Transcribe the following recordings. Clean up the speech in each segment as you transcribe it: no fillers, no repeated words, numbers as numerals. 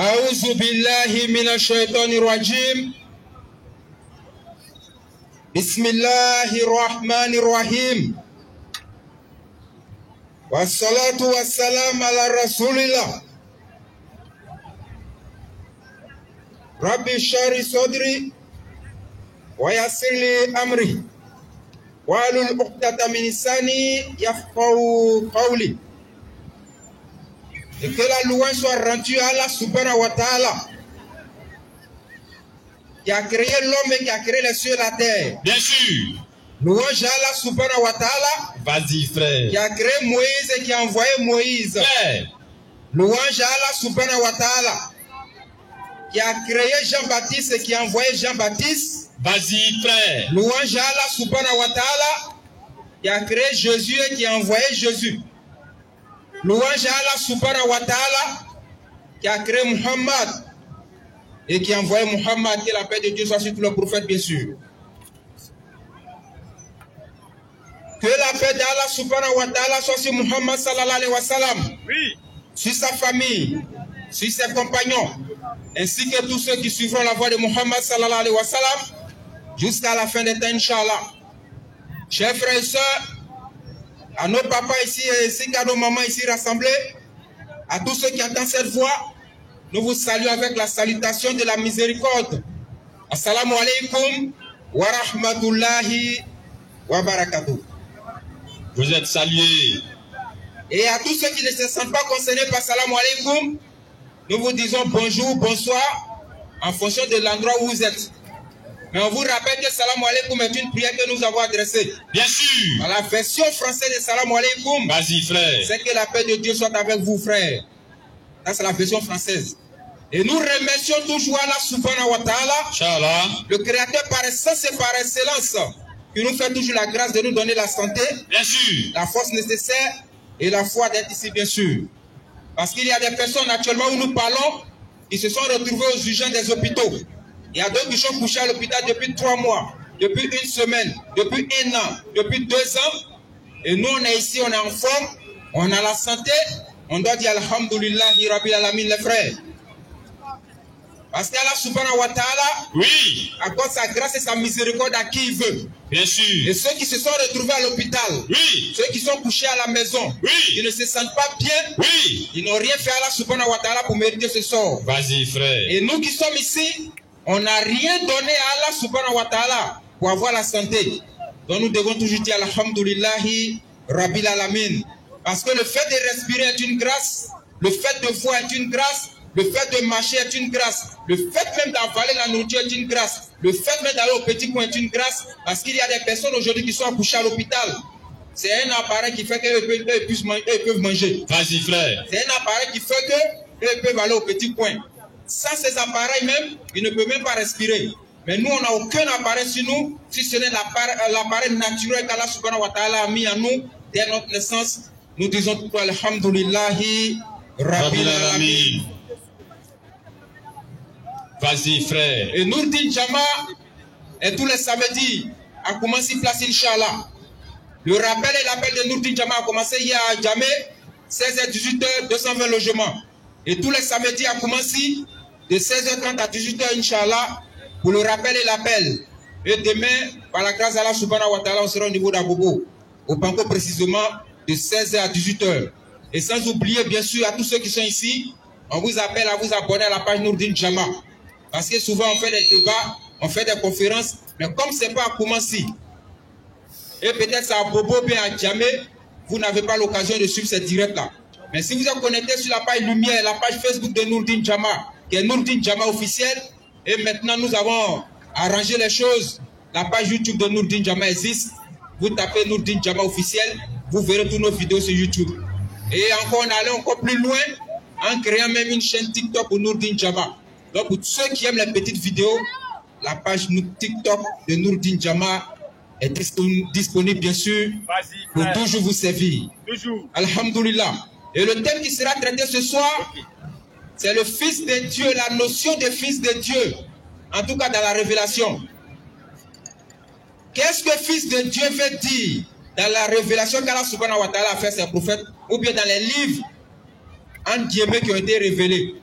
أعوذ بالله من الشيطان الرجيم. بسم الله الرحمن الرحيم. والصلاة والسلام على رسول الله. ربي اشرح لي صدري ويسر لي أمري واحلل عقدة من لساني يفقهوا قولي. Et que la louange soit rendue à Allah subhanahu wa ta'ala, qui a créé l'homme et qui a créé les cieux et la terre. Bien sûr. Louange à Allah subhanahu wa ta'ala. Vas-y, frère. Qui a créé Moïse et qui a envoyé Moïse. Frère. Louange à Allah subhanahu wa ta'ala. Qui a créé Jean-Baptiste et qui a envoyé Jean-Baptiste. Vas-y, frère. Louange à Allah subhanahu wa ta'ala. Qui a créé Jésus et qui a envoyé Jésus. Louange à Allah subhanahu wa ta'ala. Qui a créé Muhammad et qui a envoyé Muhammad, que la paix de Dieu soit sur tous les prophètes, bien sûr. Que la paix d'Allah subhanahu wa ta'ala soit sur Muhammad sallallahu alayhi wa sallam, Oui. sur sa famille, sur ses compagnons, ainsi que tous ceux qui suivront la voie de Muhammad sallallahu alayhi wa sallam jusqu'à la fin des temps, Inch'Allah. Chers frères et sœurs, à nos papas ici ainsi qu'à nos mamans ici rassemblés, à tous ceux qui entendent cette voix, nous vous saluons avec la salutation de la miséricorde. Assalamu alaikum wa rahmatullahi wa barakatuh. Vous êtes salués. Et à tous ceux qui ne se sentent pas concernés par Salam alaikum, nous vous disons bonjour, bonsoir, en fonction de l'endroit où vous êtes. Mais on vous rappelle que Salam alaikum est une prière que nous avons adressée. Bien sûr. Dans la version française de Salam alaikum, Vas-y, frère. c'est que la paix de Dieu soit avec vous, frères. Ça, c'est la version française. Et nous remercions toujours Allah subhanahu wa ta'ala, Inch'Allah. le Créateur par essence et par excellence, qui nous fait toujours la grâce de nous donner la santé, Bien sûr. la force nécessaire et la foi d'être ici, bien sûr. Parce qu'il y a des personnes actuellement où nous parlons, qui se sont retrouvées aux urgences des hôpitaux. Il y a d'autres qui sont couchés à l'hôpital depuis 3 mois, depuis 1 semaine, depuis 1 an, depuis 2 ans. Et nous, on est ici, on est en forme, on a la santé. On doit dire Alhamdulillahi Rabbil Alamin, les frères. Parce qu'Allah subhanahu wa ta'ala Oui. accorde sa grâce et sa miséricorde à qui il veut. Bien sûr. Et ceux qui se sont retrouvés à l'hôpital, Oui. ceux qui sont couchés à la maison, Oui. ils ne se sentent pas bien, Oui. ils n'ont rien fait à Allah subhanahu wa ta'ala pour mériter ce sort. Vas-y, frère. Et nous qui sommes ici, on n'a rien donné à Allah subhanahu wa ta'ala pour avoir la santé. Donc nous devons toujours dire Alhamdulillahi Rabbil Alamin. Parce que le fait de respirer est une grâce, le fait de voir est une grâce, le fait de marcher est une grâce, le fait même d'avaler la nourriture est une grâce, le fait même d'aller au petit coin est une grâce, parce qu'il y a des personnes aujourd'hui qui sont accouchées à l'hôpital. C'est un appareil qui fait qu'eux peuvent manger. Vas-y, frère. C'est un appareil qui fait qu'eux peuvent aller au petit coin. Sans ces appareils même, ils ne peuvent même pas respirer. Mais nous, on n'a aucun appareil sur nous, si ce n'est l'appareil naturel qu'Allah subhanahu wa ta'ala a mis en nous dès notre naissance. Nous disons tout Alhamdulillahi Rabbil Alamin. Vas-y, frère. Et Nourdin Jama est tous les samedis à commencer place Inch'Allah. Le rappel et l'appel de Nourdin Jama a commencé hier à Djamé, 16h-18h, 220 logements. Et tous les samedis à commencer de 16h30 à 18h Inch'Allah pour le rappel et l'appel. Et demain, par la grâce d'Allah subhanahu wa ta'ala, on sera au niveau d'Abobo, au Panko précisément, de 16h à 18h. Et sans oublier, bien sûr, à tous ceux qui sont ici, on vous appelle à vous abonner à la page Nourdin Jama. Parce que souvent, on fait des débats, on fait des conférences, mais comme ce n'est pas à Koumassi, et peut-être à Bobo, bien à Djamé, vous n'avez pas l'occasion de suivre ces directs-là. Mais si vous êtes connecté sur la page Lumière, la page Facebook de Nourdin Jama, qui est Nourdin Jama officiel, et maintenant nous avons arrangé les choses, la page YouTube de Nourdin Jama existe, vous tapez Nourdin Jama officiel, vous verrez toutes nos vidéos sur YouTube. Et encore, on allait encore plus loin en créant même une chaîne TikTok pour Nourdin Jama. Donc pour ceux qui aiment les petites vidéos, la page TikTok de Nourdin Jama est disponible bien sûr pour toujours vous servir. Toujours. Alhamdulillah. Et le thème qui sera traité ce soir, c'est le Fils de Dieu, la notion de Fils de Dieu. En tout cas dans la révélation. Qu'est-ce que Fils de Dieu veut dire dans la révélation qu'Allah subhanahu wa ta'ala a fait ses prophètes, ou bien dans les livres en guillemets qui ont été révélés.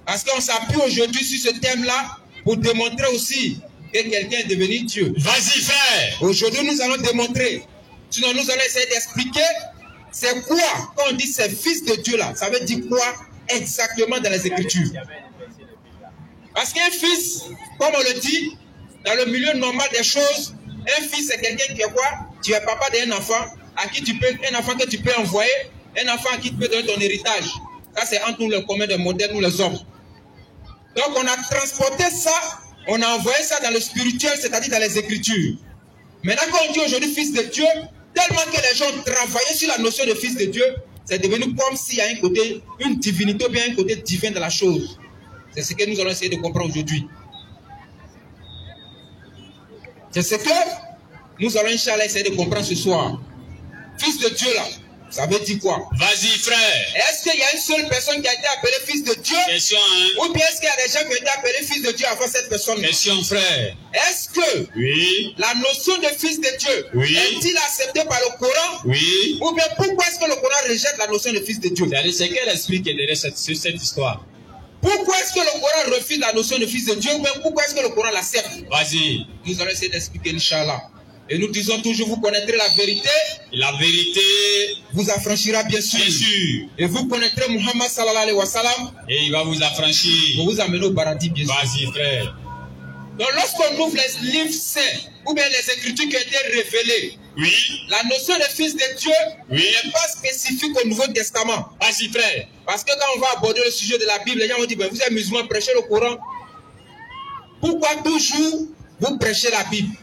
Parce qu'on s'appuie aujourd'hui sur ce thème-là pour démontrer aussi que quelqu'un est devenu Dieu. Vas-y, frère. Aujourd'hui, nous allons démontrer. Sinon, nous allons essayer d'expliquer c'est quoi, quand on dit c'est fils de Dieu là, ça veut dire quoi exactement dans les Écritures. Parce qu'un fils, comme on le dit, dans le milieu normal des choses, un fils c'est quelqu'un qui est quoi? Tu es papa d'un enfant, à qui tu peux, un enfant que tu peux envoyer, un enfant à qui tu peux donner ton héritage. Ça c'est entre nous le commun des modernes, nous les hommes. Donc on a transporté ça, on a envoyé ça dans le spirituel, c'est-à-dire dans les Écritures. Maintenant quand on dit aujourd'hui fils de Dieu, tellement que les gens travaillaient sur la notion de fils de Dieu, c'est devenu comme s'il y a un côté, une divinité ou bien un côté divin de la chose. C'est ce que nous allons essayer de comprendre aujourd'hui. C'est ce que nous allons, Inch'Allah, essayer de comprendre ce soir. Fils de Dieu là, ça veut dire quoi? Vas-y, frère. Est-ce qu'il y a une seule personne qui a été appelée fils de Dieu? Question, hein? Ou bien est-ce qu'il y a des gens qui ont été appelés fils de Dieu avant cette personne? Question, frère. Est-ce que Oui. la notion de fils de Dieu est-il acceptée par le Coran? Oui. Ou bien pourquoi est-ce que le Coran rejette la notion de fils de Dieu? C'est quel esprit qui est derrière cette histoire? Pourquoi est-ce que le Coran refuse la notion de fils de Dieu? Ou bien pourquoi est-ce que le Coran l'accepte? Vas-y. Nous allons essayer d'expliquer, Inch'Allah. Et nous disons toujours, vous connaîtrez la vérité. La vérité vous affranchira bien sûr. Bien sûr. Et vous connaîtrez Muhammad sallallahu alayhi wa sallam. Et il va vous affranchir. Pour vous amener au paradis bien sûr. Vas-y, frère. Donc lorsqu'on ouvre les livres saints, ou bien les écritures qui ont été révélées, oui. La notion de fils de Dieu n'est pas spécifique au Nouveau Testament. Vas-y, frère. Parce que quand on va aborder le sujet de la Bible, les gens vont dire, ben, vous êtes musulman, prêchez le Coran. Pourquoi toujours vous prêchez la Bible?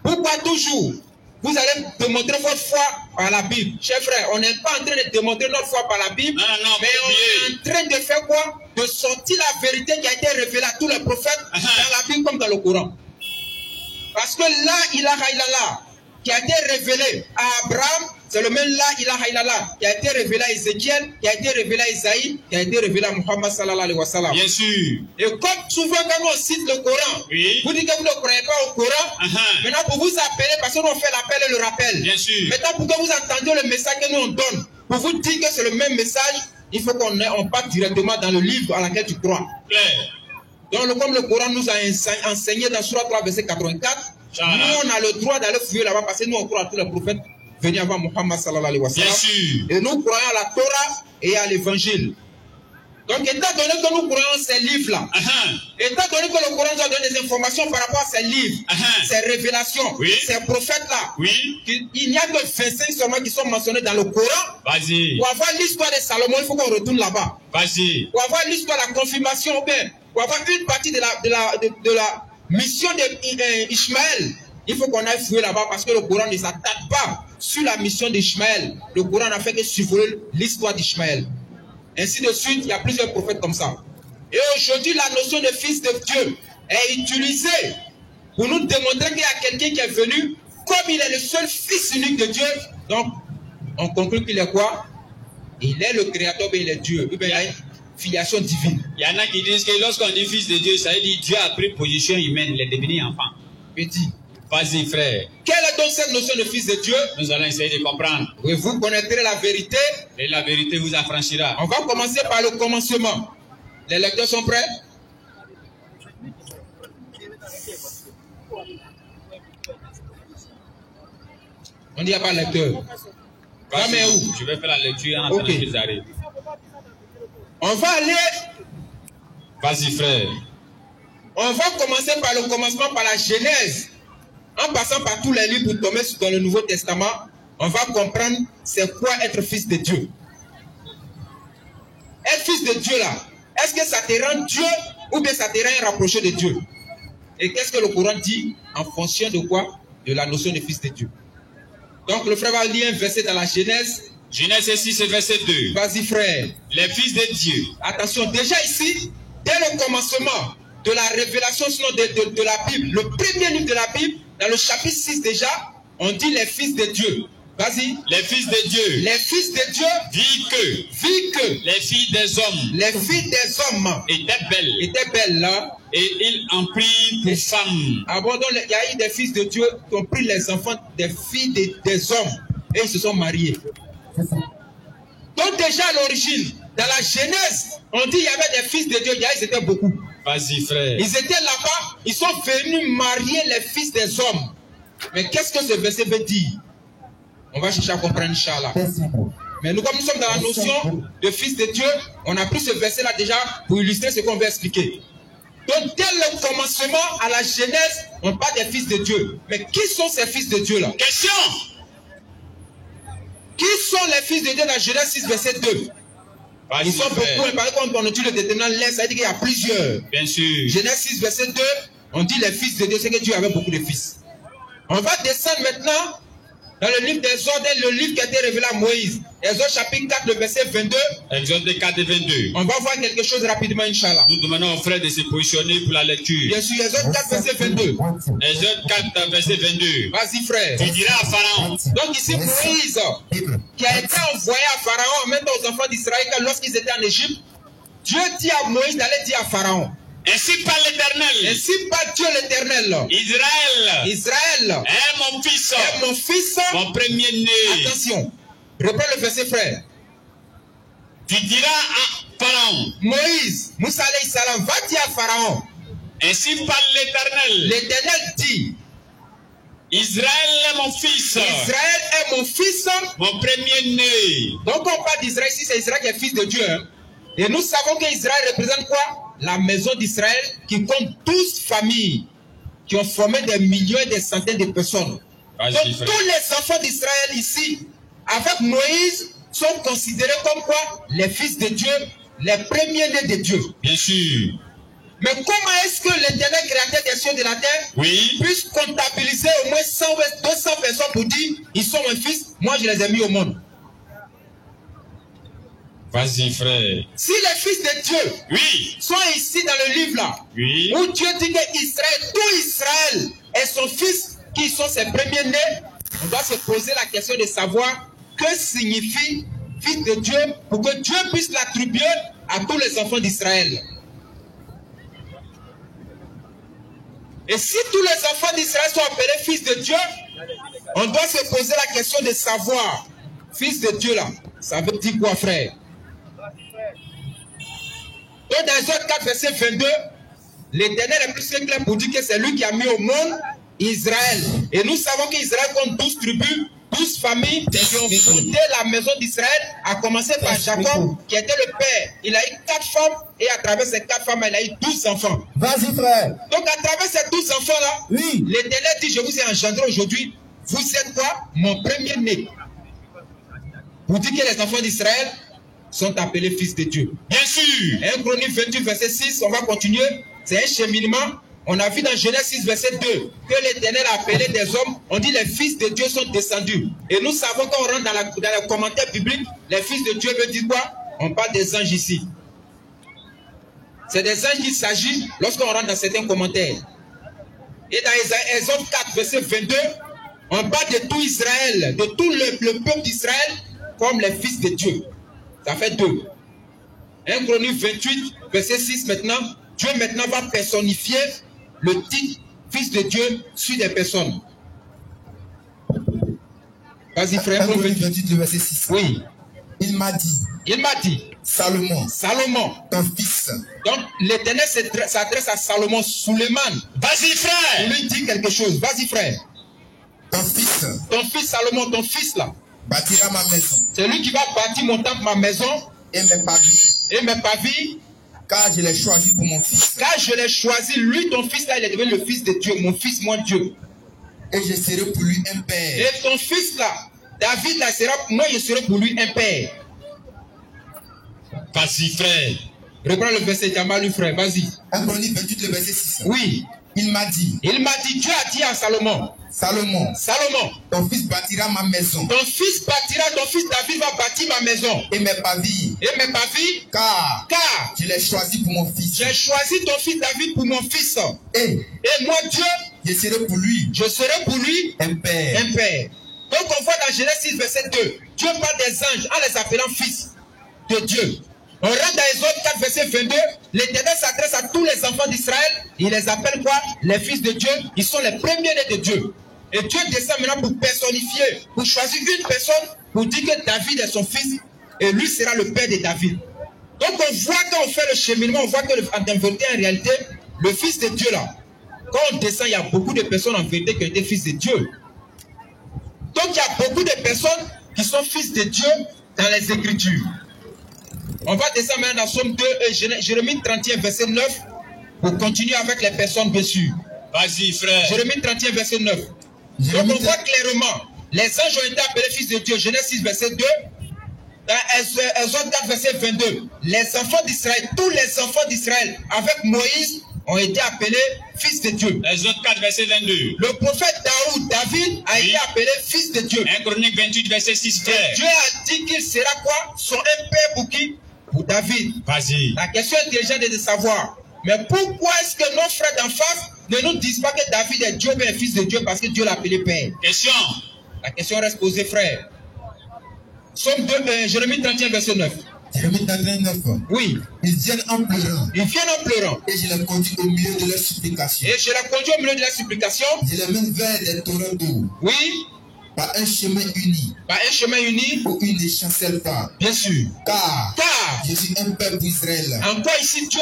Pourquoi toujours vous allez démontrer votre foi par la Bible? Chers frères, on n'est pas en train de démontrer notre foi par la Bible, mais on est en train de faire quoi? De sortir la vérité qui a été révélée à tous les prophètes dans la Bible comme dans le Coran. Parce que là, ilaha illallah, qui a été révélé à Abraham, c'est le même là, ilaha illallah, qui a été révélé à Ézéchiel, qui a été révélé à Isaïe, qui a été révélé à Muhammad sallallahu alayhi wa sallam. Bien sûr. Et comme souvent quand on cite le Coran, vous dites que vous ne croyez pas au Coran, maintenant pour vous appeler, parce que nous on fait l'appel et le rappel. Bien sûr. Maintenant pour que vous entendiez le message que nous on donne, pour vous dire que c'est le même message, il faut qu'on parte directement dans le livre à laquelle tu crois. Donc comme le Coran nous a enseigné dans Surah 3 verset 84, nous on a le droit d'aller fouiller là-bas parce que nous on croit à tous les prophètes venus avant Muhammad sallallahu alayhi wa sallam. Bien sûr. Et nous croyons à la Torah et à l'évangile. Donc étant donné que nous croyons à ces livres-là, étant donné que le Coran nous a donné des informations par rapport à ces livres, ces révélations, ces prophètes-là, il n'y a que 25 seulement qui sont mentionnés dans le Coran. Vas-y. Pour avoir l'histoire de Salomon, il faut qu'on retourne là-bas. Vas-y. Pour avoir l'histoire de la confirmation, bien, pour avoir une partie de la mission d'Ishmaël, il faut qu'on aille fouiller là-bas parce que le Coran ne s'attaque pas sur la mission d'Ishmaël. Le Coran n'a fait que survoler l'histoire d'Ishmaël. Ainsi de suite, il y a plusieurs prophètes comme ça. Et aujourd'hui, la notion de fils de Dieu est utilisée pour nous démontrer qu'il y a quelqu'un qui est venu, comme il est le seul fils unique de Dieu. Donc, on conclut qu'il est quoi? Il est le créateur, mais il est Dieu. Il y a une filiation divine. Il y en a qui disent que lorsqu'on dit fils de Dieu, ça veut dire Dieu a pris position humaine, il est devenu enfant. Petit. Vas-y, frère. Quelle est donc cette notion de fils de Dieu? Nous allons essayer de comprendre. Et vous connaîtrez la vérité. Et la vérité vous affranchira. On va commencer par le commencement. Les lecteurs sont prêts? On dit il n'y a pas de lecteur. Je vais faire la lecture en attendant qu'ils arrivent. On va aller. Vas-y, frère. On va commencer par le commencement, par la Genèse. En passant par tous les livres pour tomber dans le Nouveau Testament, on va comprendre c'est quoi être fils de Dieu. Être fils de Dieu là, est-ce que ça te rend Dieu ou bien ça te rend rapproché de Dieu? Et qu'est-ce que le Coran dit en fonction de quoi? De la notion de fils de Dieu. Donc le frère va lire un verset dans la Genèse. Genèse 6, verset 2. Vas-y frère. Les fils de Dieu. Attention, déjà ici, dès le commencement de la révélation sinon de la Bible, le premier livre de la Bible, dans le chapitre 6 déjà, on dit les fils de Dieu. Vas-y. Les fils de Dieu. Les fils de Dieu. Vit que. Les filles des hommes. Les filles des hommes. Étaient belles là. Et ils en prirent pour femmes. Ah bon, donc il y a eu des fils de Dieu qui ont pris les enfants des filles des hommes. Et ils se sont mariés. Donc déjà à l'origine, Dans la Genèse, on dit qu'il y avait des fils de Dieu, ils étaient beaucoup. Vas-y, frère. Ils étaient là-bas, ils sont venus marier les fils des hommes. Mais qu'est-ce que ce verset veut dire? On va chercher à comprendre, Inch'Allah. Mais nous, comme nous sommes dans la notion de fils de Dieu, on a pris ce verset-là déjà pour illustrer ce qu'on veut expliquer. Donc, dès le commencement à la Genèse, on parle des fils de Dieu. Mais qui sont ces fils de Dieu-là? Question. Qui sont les fils de Dieu dans Genèse 6, verset 2? Ils sont beaucoup, et par exemple, quand on étudie le déterminant, ça veut dire qu'il y a plusieurs. Bien sûr. Genèse 6, verset 2, on dit les fils de Dieu, c'est que Dieu avait beaucoup de fils. On va descendre maintenant dans le livre d'Exode, le livre qui a été révélé à Moïse. Exode chapitre 4, le verset 22. Exode 4 et 22. On va voir quelque chose rapidement, Inch'Allah. Nous demandons aux frères de se positionner pour la lecture. Bien sûr, Exode 4, verset 22. Exode 4, verset 22. Vas-y, frère. Tu diras à Pharaon. Donc ici, Moïse, qui a été envoyé à Pharaon, en même temps aux enfants d'Israël, lorsqu'ils étaient en Égypte, Dieu dit à Moïse d'aller dire à Pharaon. Ainsi parle l'Éternel. Ainsi parle Dieu l'Éternel. Israël est mon fils. Est mon fils. Mon premier-né. Attention. Reprends le verset, frère. Tu diras à Pharaon. Moïse, Moussa alayhi salam, va dire à Pharaon. Ainsi parle l'Éternel. L'Éternel dit. Israël est mon fils. Israël est mon fils. Mon premier-né. Donc on parle d'Israël ici, c'est Israël qui est fils de Dieu. Hein? Et nous savons qu'Israël représente quoi? La maison d'Israël qui compte 12 familles qui ont formé des millions et des centaines de personnes. Donc tous les enfants d'Israël ici, avec Moïse, sont considérés comme quoi? Les fils de Dieu, les premiers-nés de Dieu. Bien sûr. Mais comment est-ce que l'Éternel créateur des cieux et de la terre puisse comptabiliser au moins 100 ou 200 personnes pour dire ils sont mes fils, moi je les ai mis au monde? Vas-y, frère. Si les fils de Dieu sont ici dans le livre là, où Dieu dit que Israël, tout Israël est son fils, qui sont ses premiers-nés, on doit se poser la question de savoir que signifie fils de Dieu pour que Dieu puisse l'attribuer à tous les enfants d'Israël. Et si tous les enfants d'Israël sont appelés fils de Dieu, on doit se poser la question de savoir, fils de Dieu là, ça veut dire quoi, frère? Donc dans Exode 4, verset 22, l'Éternel est plus que clair pour dire que c'est lui qui a mis au monde Israël. Et nous savons qu'Israël compte 12 tribus, 12 familles qui ont fondé la maison d'Israël, à commencer par Jacob, qui était le père. Il a eu 4 femmes, et à travers ces 4 femmes, il a eu 12 enfants. Vas-y, frère. Donc à travers ces 12 enfants-là, l'Éternel dit, je vous ai engendré aujourd'hui, vous êtes quoi? Mon premier-né. Vous dites que les enfants d'Israël sont appelés fils de Dieu. Bien sûr. 1 Chronique 28, verset 6, on va continuer. C'est un cheminement. On a vu dans Genèse 6, verset 2, que l'Éternel a appelé des hommes. On dit les fils de Dieu sont descendus. Et nous savons quand on rentre dans le commentaire biblique, les fils de Dieu veut dire quoi? On parle des anges ici. C'est des anges qu'il s'agit lorsqu'on rentre dans certains commentaires. Et dans Exode 4, verset 22, on parle de tout Israël, de tout le peuple d'Israël, comme les fils de Dieu. Ça fait 2. 1 Chronique 28, verset 6 maintenant. Dieu maintenant va personnifier le titre fils de Dieu sur des personnes. Vas-y, frère. 1 Chronique 28, verset 6. Oui. Il m'a dit. Salomon, ton fils. Donc l'Éternel s'adresse à Salomon, Suleiman. Vas-y, frère. Il lui dit quelque chose. Vas-y, frère. Ton fils Salomon, ton fils là, bâtira ma maison. C'est lui qui va bâtir mon temple, ma maison. Et mes pavis. Car je l'ai choisi pour mon fils. Car je l'ai choisi. Lui, ton fils là, il est devenu le fils de Dieu. Mon fils, mon Dieu. Et je serai pour lui un père. Et ton fils là, David là, moi je serai pour lui un père. Vas-y, frère. Reprends le verset, Jamal, frère, vas-y. 1 Chronique 28, le verset 6. Oui. Il m'a dit, Dieu a dit à Salomon, ton fils bâtira ma maison. Ton fils David va bâtir ma maison. Et mes pavis. Car je l'ai choisi pour mon fils. J'ai choisi ton fils David pour mon fils. Et moi, Dieu, je serai pour lui un père. Donc on voit dans Genèse 6, verset 2, Dieu parle des anges en les appelant fils de Dieu. On rentre dans Exode 4, verset 22, l'Éternel s'adresse à tous les enfants d'Israël. Il les appelle quoi? Les fils de Dieu. Ils sont les premiers-nés de Dieu. Et Dieu descend maintenant pour personnifier, pour choisir une personne, pour dire que David est son fils, et lui sera le père de David. Donc on voit quand on fait le cheminement, on voit que en vérité, en réalité, le Fils de Dieu là, quand on descend, il y a beaucoup de personnes en vérité qui ont été fils de Dieu. Donc il y a beaucoup de personnes qui sont fils de Dieu dans les Écritures. On va descendre maintenant dans Somme 2 et Jérémie 31 verset 9 pour continuer avec les personnes bien sûr. Vas-y frère. Jérémie 31 verset 9. Donc on voit clairement, les anges ont été appelés fils de Dieu. Genèse 6 verset 2. Dans Exode 4 verset 22. Les enfants d'Israël, tous les enfants d'Israël avec Moïse ont été appelés fils de Dieu. Exode 4 verset 22. Le prophète David a été appelé fils de Dieu. 1 Chronique 28 verset 6 frère. Dieu a dit qu'il sera quoi? Son père pour qui? Pour David. Vas-y. La question intelligente est de savoir. Mais pourquoi est-ce que nos frères d'en face ne nous disent pas que David est Dieu, mais fils de Dieu parce que Dieu l'a appelé père? Question. La question reste posée, frère. Somme 2, Jérémie 31 verset 9. Jérémie 39. Oui. Ils viennent en pleurant. Ils viennent en pleurant. Et je les conduis au milieu de leurs supplications. Et je les conduis au milieu de la supplication. Je les mène vers des torrents d'eau. Oui. Par un chemin uni. Par un chemin uni. Où ils ne chancellent pas. Bien sûr. Car je suis un père pour Israël. Encore ici, Dieu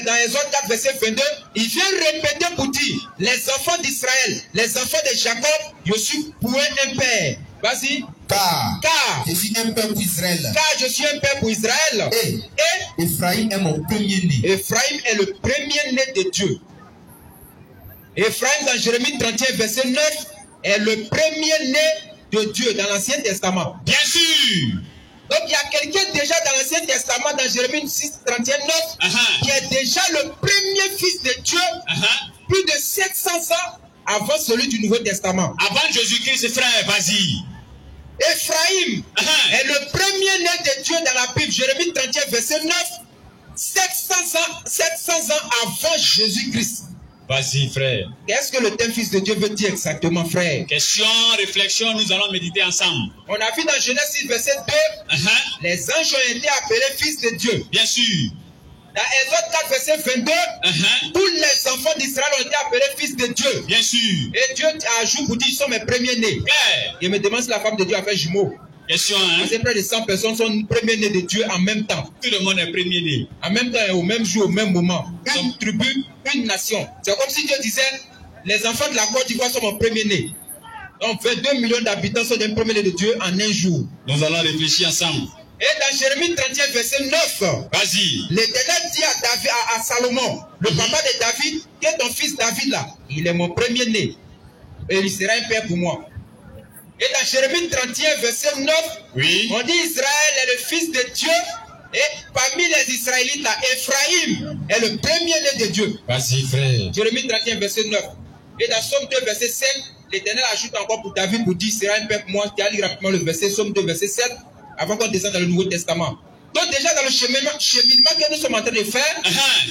dans Exode 4 verset 22, il vient répéter pour dire, les enfants d'Israël, les enfants de Jacob, je suis pour un père. Vas-y. Car je suis un père pour Israël. Car je suis un père pour Israël. Et Ephraïm est mon premier-né. Ephraïm est le premier-né de Dieu. Ephraïm dans Jérémie 31 verset 9 est le premier-né de Dieu dans l'Ancien Testament. Bien sûr. Donc il y a quelqu'un déjà dans l'Ancien Testament, dans Jérémie 6, 31, 9, qui est déjà le premier fils de Dieu, plus de 700 ans avant celui du Nouveau Testament. Avant Jésus-Christ, frère, vas-y. Ephraïm est le premier-né de Dieu dans la Bible. Jérémie 31, verset 9, 700 ans avant Jésus-Christ. Vas-y, frère. Qu'est-ce que le terme fils de Dieu veut dire exactement, frère? Question, réflexion, nous allons méditer ensemble. On a vu dans Genèse 6, verset 2, les anges ont été appelés fils de Dieu. Bien sûr. Dans Exode 4, verset 22, tous les enfants d'Israël ont été appelés fils de Dieu. Bien sûr. Et Dieu ajoute pour dire, ils sont mes premiers-nés. Il me demande si la femme de Dieu a fait jumeau. Question, hein? C'est près de 100 personnes sont premiers-nés de Dieu en même temps. Tout le monde est premier-né. En même temps, au même jour, au même moment. Une tribu, une nation. C'est comme si Dieu disait, les enfants de la Côte d'Ivoire sont mon premier-né. Donc 22 millions d'habitants sont des premiers-nés de Dieu en un jour. Nous allons réfléchir ensemble. Et dans Jérémie 31, verset 9, vas-y. L'Éternel dit à Salomon, le papa de David, que ton fils David là, il est mon premier-né. Et il sera un père pour moi. Et dans Jérémie 31, verset 9, on dit Israël est le fils de Dieu. Et parmi les Israélites là, Ephraïm est le premier-né de Dieu. Vas-y, frère. Jérémie 31, verset 9. Et dans Somme 2, verset 7, l'Éternel ajoute encore pour David pour dire il sera un père pour moi. Tu as lu rapidement le verset, Somme 2, verset 7. Avant qu'on descende dans le Nouveau Testament. Donc déjà dans le cheminement que nous sommes en train de faire,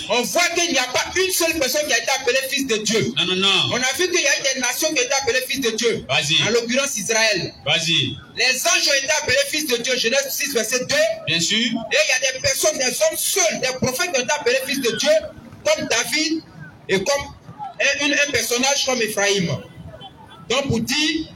on voit qu'il n'y a pas une seule personne qui a été appelée fils de Dieu. Non, non, non. On a vu qu'il y a des nations qui ont été appelées fils de Dieu. Vas-y. En l'occurrence Israël. Vas-y. Les anges ont été appelés fils de Dieu. Genèse 6, verset 2. Bien sûr. Et il y a des personnes, des hommes seuls, des prophètes qui ont été appelés fils de Dieu, comme David et comme un personnage comme Ephraïm. Donc pour dire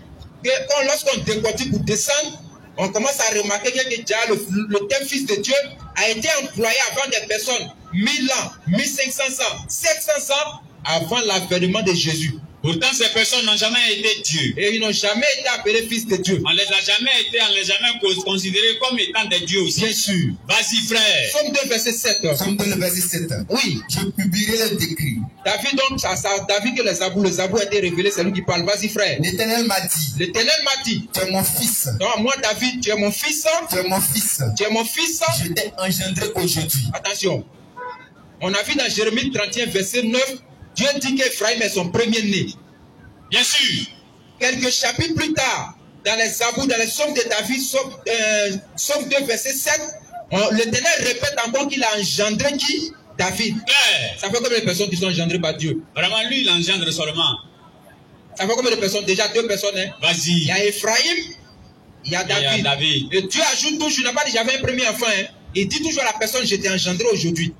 que lorsqu'on décortique pour descendre, on commence à remarquer que déjà le terme fils de Dieu a été employé avant des personnes 1000 ans, 1500 ans, 700 ans avant l'avènement de Jésus. Pourtant, ces personnes n'ont jamais été Dieu. Et ils n'ont jamais été appelés fils de Dieu. On les a jamais considérés comme étant des dieux aussi. Bien sûr. Vas-y, frère. Somme 2, verset 7. Somme 2, verset 7. Oui. Je publierai le décret. David, donc, David que le Zabou a été révélé, c'est lui qui parle. Vas-y, frère. L'Éternel m'a dit. L'Éternel m'a dit. Tu es mon fils. Non, moi, David, tu es mon fils. Tu es mon fils. Tu es mon fils. Je t'ai engendré aujourd'hui. Attention. On a vu dans Jérémie 31, verset 9, Dieu dit qu'Ephraïm est son premier-né. Bien sûr. Quelques chapitres plus tard, dans les Zabous, dans les Psaumes de David, Somme 2, verset 7, l'Éternel répète encore qu'il a engendré qui? David. Ça fait combien de personnes qui sont engendrées par Dieu? Vraiment, lui, il engendre seulement. Ça fait combien de personnes? Déjà 2 personnes. Hein? Vas-y. Il y a Ephraïm, il y a David. Et Dieu ajoute toujours, il n'a pas dit j'avais un premier enfant. Hein? Il dit toujours à la personne, je t'ai engendré aujourd'hui.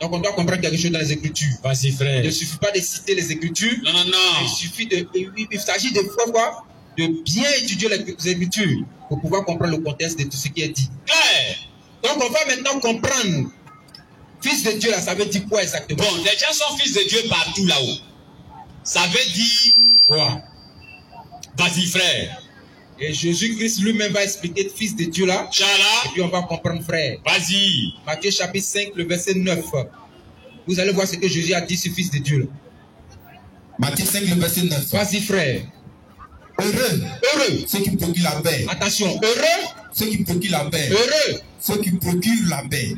Donc on doit comprendre quelque chose dans les Écritures. Vas-y, frère. Il ne suffit pas de citer les Écritures. Non, non, non. Il s'agit de quoi? De bien étudier les Écritures pour pouvoir comprendre le contexte de tout ce qui est dit. Donc on va maintenant comprendre. Fils de Dieu là, ça veut dire quoi exactement? Bon, les gens sont fils de Dieu partout là-haut. Ça veut dire quoi? Vas-y frère. Et Jésus-Christ lui-même va expliquer fils de Dieu là. Inch'Allah. Et puis on va comprendre frère. Vas-y. Matthieu chapitre 5, le verset 9. Vous allez voir ce que Jésus a dit sur fils de Dieu là. Matthieu 5, le verset 9. Vas-y frère. Heureux. Heureux. Ceux qui procurent la paix. Attention. Heureux. Ceux qui procurent la paix. Heureux. Ceux qui procurent la paix.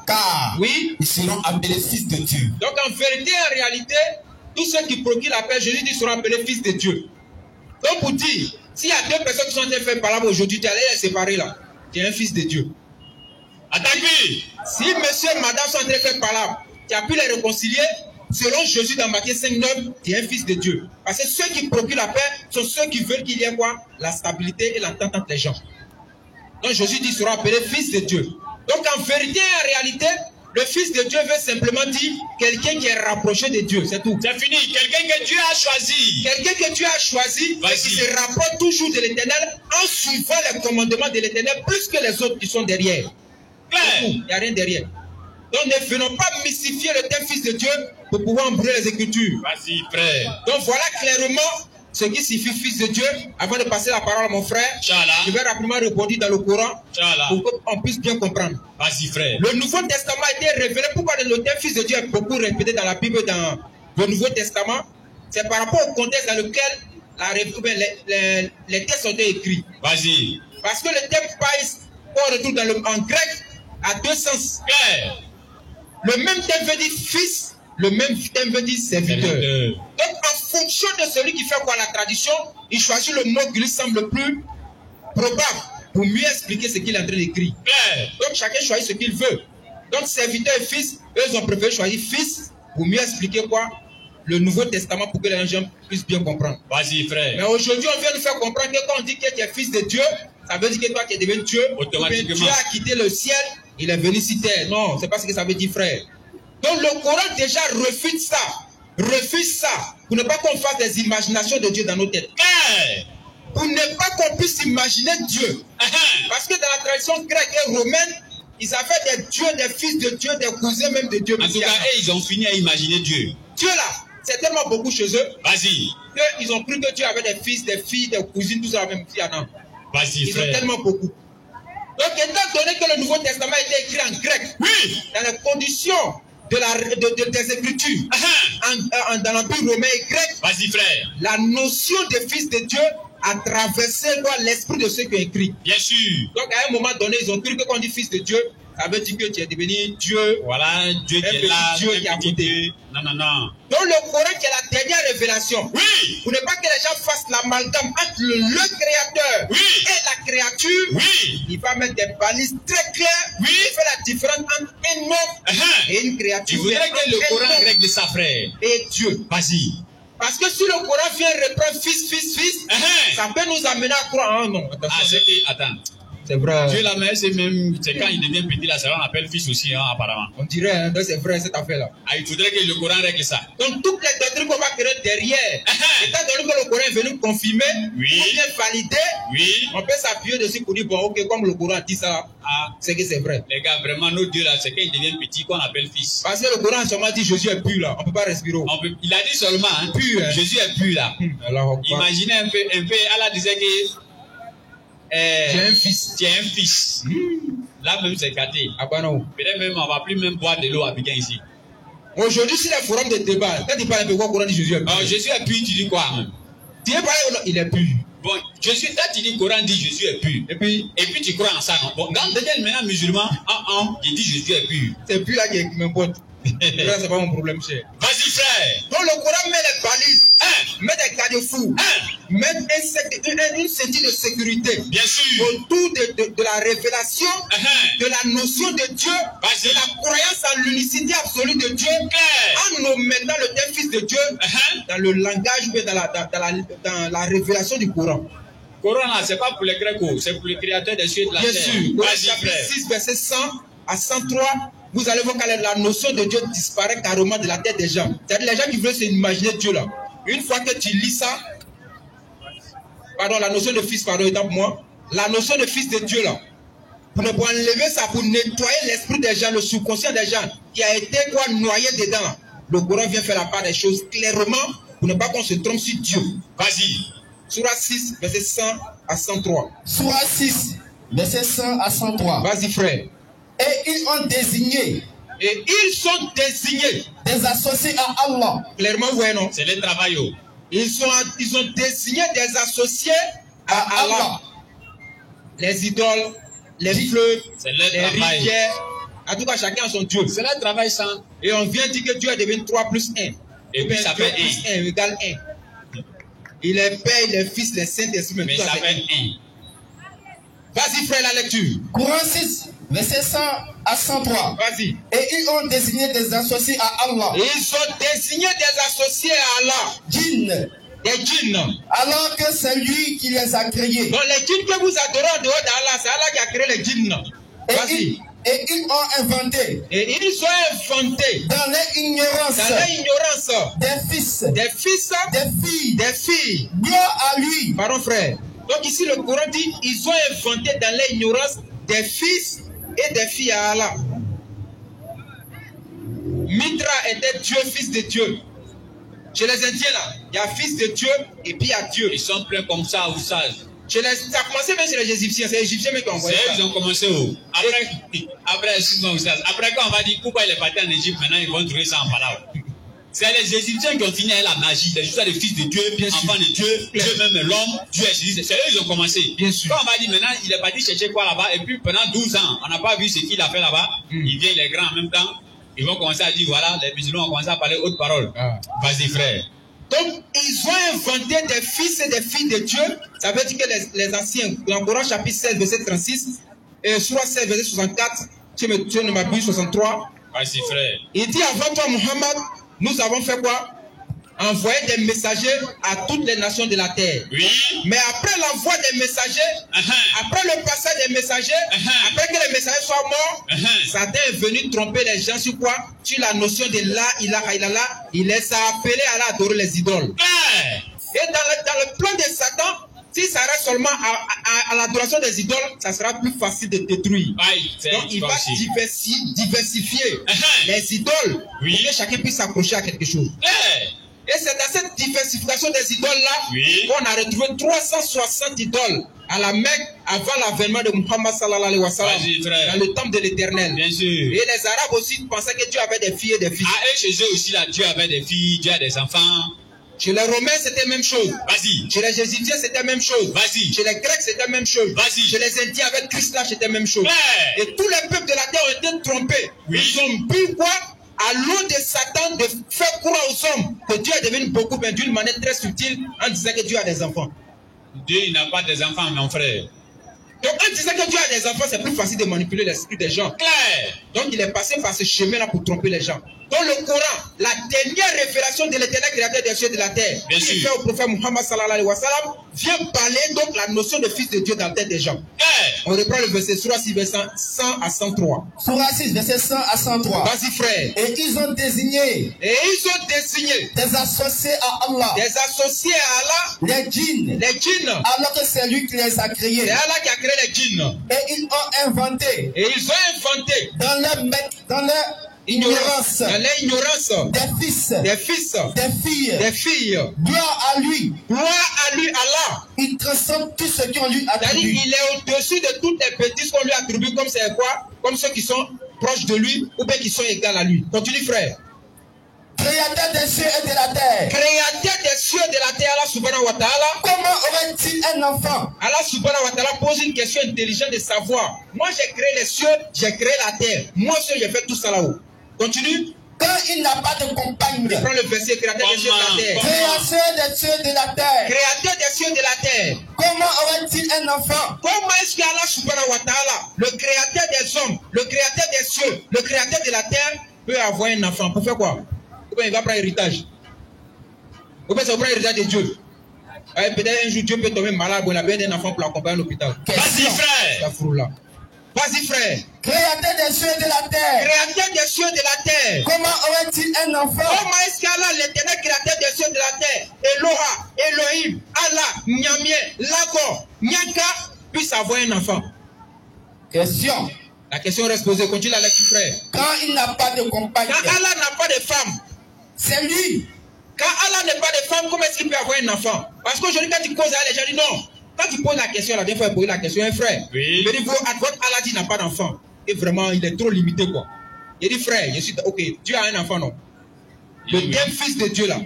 Car oui, ils seront appelés fils de Dieu. Donc en vérité, en réalité, tous ceux qui procurent la paix, Jésus dit, seront appelés fils de Dieu. Donc pour dire, s'il y a deux personnes qui sont en train de faire parler aujourd'hui, tu es allé les séparer là. Tu es un fils de Dieu. Attaquez. Si monsieur et madame sont en train de faire parler, tu as pu les réconcilier. Selon Jésus dans Matthieu 5, 9, tu es un fils de Dieu. Parce que ceux qui procurent la paix sont ceux qui veulent qu'il y ait quoi? La stabilité et l'entente entre les gens. Donc Jésus dit, sera appelé fils de Dieu. Donc en vérité, en réalité, le fils de Dieu veut simplement dire quelqu'un qui est rapproché de Dieu, c'est tout. C'est fini, quelqu'un que Dieu a choisi. Quelqu'un que Dieu a choisi et qui se rapproche toujours de l'Éternel en suivant les commandements de l'Éternel plus que les autres qui sont derrière. Il n'y a rien derrière. Donc ne venons pas mystifier le terme fils de Dieu pour pouvoir embrouiller les Écritures. Vas-y frère. Donc voilà clairement ce qui signifie fils de Dieu. Avant de passer la parole à mon frère, je vais rapidement répondre dans le Coran pour qu'on puisse bien comprendre. Vas-y frère. Le Nouveau Testament a été révélé. Pourquoi le terme fils de Dieu est beaucoup répété dans la Bible, dans le Nouveau Testament? C'est par rapport au contexte dans lequel les textes ont été écrits. Vas-y. Parce que le terme pais, retourne en grec, a deux sens. Le même terme veut dire fils, le même terme veut dire serviteur. Donc, en fonction de celui qui fait quoi la tradition, il choisit le mot qui lui semble le plus probable pour mieux expliquer ce qu'il est en train d'écrire. Donc, chacun choisit ce qu'il veut. Donc, serviteur et fils, eux, ils ont préféré choisir fils pour mieux expliquer quoi? Le Nouveau Testament pour que les gens puissent bien comprendre. Vas-y, frère. Mais aujourd'hui, on vient nous faire comprendre que quand on dit que tu es fils de Dieu, ça veut dire que toi qui es devenu Dieu, automatiquement. Dieu a quitté le ciel, il est venu sur terre. Non, c'est pas ce que ça veut dire, frère. Donc le Coran déjà refuse ça. Refuse ça. Pour ne pas qu'on fasse des imaginations de Dieu dans nos têtes. Pour ne pas qu'on puisse imaginer Dieu. Parce que dans la tradition grecque et romaine, ils avaient des dieux, des fils de Dieu, des cousins même de Dieu. En tout cas, ils ont fini à imaginer Dieu. Dieu là, c'est tellement beaucoup chez eux. Vas-y. Qu'ils ont cru que Dieu avait des fils, des filles, des cousines, tout ça, même si non. Vas-y, frère. Ils ont tellement beaucoup. Donc, étant donné que le Nouveau Testament a été écrit en grec, dans les conditions des Écritures, dans l'Empire romain et grec, vas-y, frère. La notion de fils de Dieu a traversé l'esprit de ceux qui ont écrit. Bien sûr. Donc, à un moment donné, ils ont cru que quand on dit fils de Dieu, ça veut dire que tu es devenu Dieu. Voilà, Dieu qui est là, Dieu qui est à côté. Non, non, non. Donc le Coran qui est la dernière révélation. Oui. Pour ne pas que les gens fassent l'amalgame entre le Créateur et la créature. Oui. Il va mettre des balises très claires. Oui. Il fait la différence entre un homme et une créature. Il voudrait que le Coran règle ça, frère. Et Dieu. Vas-y. Parce que si le Coran vient reprendre fils, ça peut nous amener à croire. Ah non, attention. Attends. C'est vrai. Dieu la mère, c'est même, c'est quand il devient petit, là, ça on appelle fils aussi, hein, apparemment. On dirait, hein, c'est vrai cette affaire-là. Ah, il faudrait que le Coran règle ça. Donc, toutes les doctrines qu'on va créer derrière, étant donné que le Coran est venu confirmer, ou bien valider, on peut s'appuyer dessus pour dire, bon, ok, comme le Coran dit ça, c'est que c'est vrai. Les gars, vraiment, notre Dieu là, c'est quand il devient petit qu'on appelle fils. Parce que le Coran a seulement dit Jésus est pur là, on ne peut pas respirer. Il a dit seulement, hein, pur, hein. Jésus est pur là. Imaginez un peu, Allah disait que tu es un fils. Tu es un fils. Là même c'est gâté. Ah bah non. Peut-être même on va plus même boire de l'eau à Pékin ici. Aujourd'hui, si les forums de débat, quand tu parles un peu quoi, Coran dit Jésus est pur. Jésus est pur, tu dis quoi même? Tu es parlé, il est pur. Bon, Jésus, là tu dis Coran dit Jésus est pur. Et puis tu crois en ça, non? Bon, quand tu es maintenant musulman, il dit Jésus est pur. C'est pur là qui m'importe. Là, c'est pas mon problème, cher. Vas-y, frère. Donc, le Coran met les balises, met des garde-fous, met une ceinture de sécurité. Bien sûr. Autour de la révélation, de la notion de Dieu, de la croyance en l'unicité absolue de Dieu, en nous mettant le terme fils de Dieu dans le langage, mais dans la révélation du Coran. Coran, là, c'est pas pour les Grecs, c'est pour le créateur des cieux et de la terre. Bien sûr. Vas-y, frère. 6, verset 100 à 103. Vous allez voir que la notion de Dieu disparaît carrément de la tête des gens. C'est-à-dire les gens qui veulent s'imaginer Dieu là. Une fois que tu lis ça, pardon, la notion de fils, pardon, étant pour moi, la notion de fils de Dieu là, Pour enlever ça, pour nettoyer l'esprit des gens, le subconscient des gens, qui a été noyé dedans. Le Coran vient faire la part des choses clairement, pour ne pas qu'on se trompe sur Dieu. Vas-y. Surah 6, verset 100 à 103. Surah 6, verset 100 à 103. Vas-y, frère. Et ils ont désigné. Et ils sont désignés. Des associés à Allah. Clairement, ouais, non? C'est le travail. Ils ont désigné des associés à Allah. Les idoles, les fleuves, les rivières. En tout cas, chacun a son Dieu. C'est le travail sans. Et on vient dire que Dieu est devenu 3 plus 1. Et puis ça fait 1 égale 1. Il est Père, il est Fils, les Saint-Esprit. Mais ça fait 1. Vas-y, frère, la lecture. Coran 6, verset 100 à 103. Vas-y. Et ils ont désigné des associés à Allah. Et ils ont désigné des associés à Allah. Djinns. Des djinns. Alors que c'est lui qui les a créés. Donc les djinns que vous adorez en dehors d'Allah, c'est Allah qui a créé les djinns. Vas-y. Et ils ont inventé. Et ils ont inventé. Dans l'ignorance. Des fils. Des fils. Des filles. Des filles. Gloire à lui. Pardon, frère. Donc ici le Coran dit, ils ont inventé dans l'ignorance des fils et des filles à Allah. Mitra était Dieu, fils de Dieu. Chez les Indiens là, il y a fils de Dieu et puis il y a Dieu. Ils sont pleins comme ça, ou sages. Ça a commencé même chez les Égyptiens, c'est les Égyptiens qui ont envoyé ça. Ils ont commencé où? Après, excuse-moi, après quand on va dire pourquoi il est parti en Égypte, maintenant ils vont trouver ça en Pharaon. C'est les Égyptiens qui ont fini avec la magie, c'est juste les fils de Dieu, enfants de Dieu, Dieu même l'homme, Dieu est Jésus. C'est eux qui ont commencé. Bien sûr. Quand on va dire maintenant, il est parti chercher quoi là-bas, et puis pendant 12 ans, on n'a pas vu ce qu'il a fait là-bas, il vient, il est grand en même temps, ils vont commencer à dire voilà, les musulmans ont commencé à parler haute parole. Vas-y frère. Donc, ils ont inventé des fils et des filles de Dieu. Ça veut dire que les anciens, dans le Coran chapitre 16, verset 36, et Surah 16, verset 64, tu ne m'abuse, 63. Vas-y, frère. Il dit avant toi, Muhammad, nous avons fait quoi? Envoyer des messagers à toutes les nations de la terre. Oui. Mais après l'envoi des messagers, après le passage des messagers, après que les messagers soient morts, Satan est venu tromper les gens sur quoi? Sur la notion de la ilaha illallah. Il les a appelés à aller adorer les idoles. Et dans le plan de Satan, si ça reste seulement à l'adoration des idoles, ça sera plus facile de détruire. Donc il va diversifier les idoles pour que chacun puisse s'accrocher à quelque chose. Et c'est dans cette diversification des idoles-là qu'on a retrouvé 360 idoles à la Mecque avant l'avènement de Muhammad sallallahu alayhi wa sallam, dans le temple de l'Éternel. Bien sûr. Et les Arabes aussi pensaient que Dieu avait des filles et des fils. Et chez eux aussi, là, Dieu avait des filles, Dieu a des enfants. Chez les Romains, c'était la même chose. Vas-y. Chez les Égyptiens, c'était la même chose. Vas-y. Chez les Grecs, c'était la même chose. Vas-y. Chez les Indiens, avec Christ là, c'était la même chose. Et tous les peuples de la terre ont été trompés. Ils ont bu quoi? À l'eau de Satan de faire croire aux hommes que Dieu est devenu beaucoup, mais d'une manière très subtile, en disant que Dieu a des enfants. Dieu n'a pas des enfants, mon frère. Donc en disant que Dieu a des enfants, c'est plus facile de manipuler l'esprit des gens. Claire. Donc il est passé par ce chemin-là pour tromper les gens. Dans le Coran, la dernière révélation de l'Éternel créateur des cieux et de la terre, qui fait au prophète Muhammad sallallahu alayhi wa sallam, vient parler donc la notion de fils de Dieu dans la tête des gens. On reprend le verset Surah 6, verset 100 à 103. Surah 6, verset 100 à 103. Vas-y frère. Et ils ont désigné. Des associés à Allah. Des associés à Allah. Les djinns. Alors que c'est lui qui les a créés. C'est Allah qui a créé les djinns. Et ils ont inventé. Dans leur ignorance. Des fils. Des filles. Gloire à lui. Allah. Il transcende tout ce qu'on lui attribue. Il est au-dessus de toutes les bêtises qu'on lui attribue, comme c'est quoi? Comme ceux qui sont proches de lui ou bien qui sont égaux à lui. Continue, frère. Créateur des cieux et de la terre. Allah subhanahu wa ta'ala. Comment aurait-il un enfant? Allah subhanahu wa ta'ala pose une question intelligente de savoir. Moi j'ai créé les cieux, j'ai créé la terre. Moi seul j'ai fait tout ça là-haut. Continue. Quand il n'a pas de compagne. Prends le verset, créateur des cieux et de la terre. Créateur des cieux et de la terre. Créateur des cieux et de la terre. Comment aurait-il un enfant? Comment est-ce qu'Allah subhanahu wa ta'ala, le créateur des hommes, le créateur des cieux, le créateur de la terre, peut avoir un enfant? Pour faire quoi? Ou bien il va prendre héritage? Ou bien ça va prendre héritage de Dieu? Peut-être un jour Dieu peut tomber malade, il a besoin d'un enfant pour l'accompagner à l'hôpital. Vas-y frère. Vas-y frère. Créateur des cieux et de la terre. Comment aurait-il un enfant? Comment est-ce qu'Allah, l'éternel créateur des cieux et de la terre, Eloha, Elohim, Allah, Nyamie, Lago, Nyanka, puisse avoir un enfant? Question. La question reste posée. Continue la lecture, frère. Quand il n'a pas de compagne. Quand Allah n'a pas de femme. C'est lui. Quand Allah n'a pas de femme, comment est-ce qu'il peut avoir un enfant? Parce qu'aujourd'hui, quand tu causes à les gens disent non. Quand tu poses la question, la dernière fois, il pose la question, un frère. Oui. Il dit, votre Allah dit n'a pas d'enfant. Et vraiment, il est trop limité, quoi. Il dit, frère, je suis. Ok, Dieu a un enfant, non? Le tel fils de Dieu, là,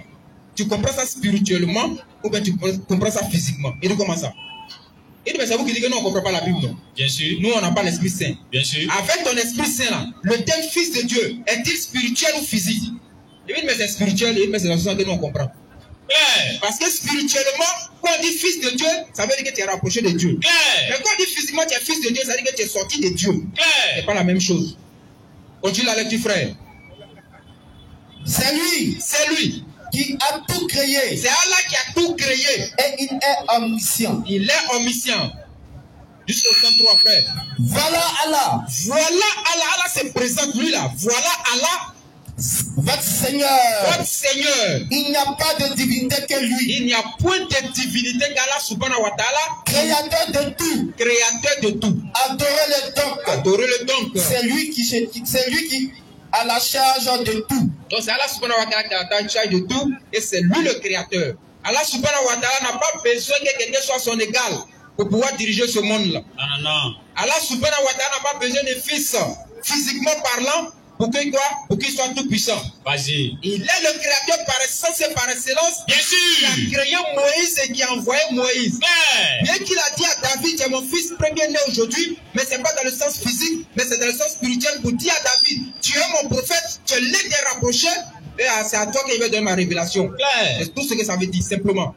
tu comprends ça spirituellement ou bien tu comprends ça physiquement? Il dit, comment ça? Il dit, mais c'est vous qui dites que non, on ne comprend pas la Bible, non? Bien sûr. Nous, on n'a pas l'Esprit Saint. Bien sûr. Avec ton Esprit Saint, là, le tel fils de Dieu, est-il spirituel ou physique? Il dit, mais c'est spirituel, il dit, mais c'est la chose que nous, on comprend. Parce que spirituellement, quand on dit fils de Dieu, ça veut dire que tu es rapproché de Dieu. Mais quand on dit physiquement tu es fils de Dieu, ça veut dire que tu es sorti de Dieu. Ce n'est pas la même chose. Continue la lecture, frère. C'est lui. C'est lui qui a tout créé. C'est Allah qui a tout créé. Et il est omniscient. Il est omniscient. Jusqu'au 103, frère. Voilà Allah. Voilà Allah. Allah se présente lui là. Voilà Allah. Votre Seigneur. Votre Seigneur. Il n'y a pas de divinité que lui. Il n'y a point de divinité qu'Allah subhanahu wa ta'ala. Créateur de tout. Créateur de tout. Adorez-le donc. Adorez-le donc. C'est lui qui a la charge de tout. Donc c'est Allah subhanahu wa ta'ala qui a la charge de tout. Et c'est lui le créateur. Allah subhanahu wa ta'ala n'a pas besoin que quelqu'un soit son égal pour pouvoir diriger ce monde-là. Non. Allah subhanahu wa ta'ala n'a pas besoin de fils physiquement parlant. Pour qu'il soit tout puissant. Vas-y. Il est le créateur par essence et par excellence. Bien sûr. Il a créé Moïse et qui a envoyé Moïse. Bien qu'il a dit à David, tu es mon fils premier-né aujourd'hui, mais ce n'est pas dans le sens physique, mais c'est dans le sens spirituel pour dire à David, tu es mon prophète, tu l'es bien rapproché, et c'est à toi qu'il va donner ma révélation. C'est tout ce que ça veut dire, simplement.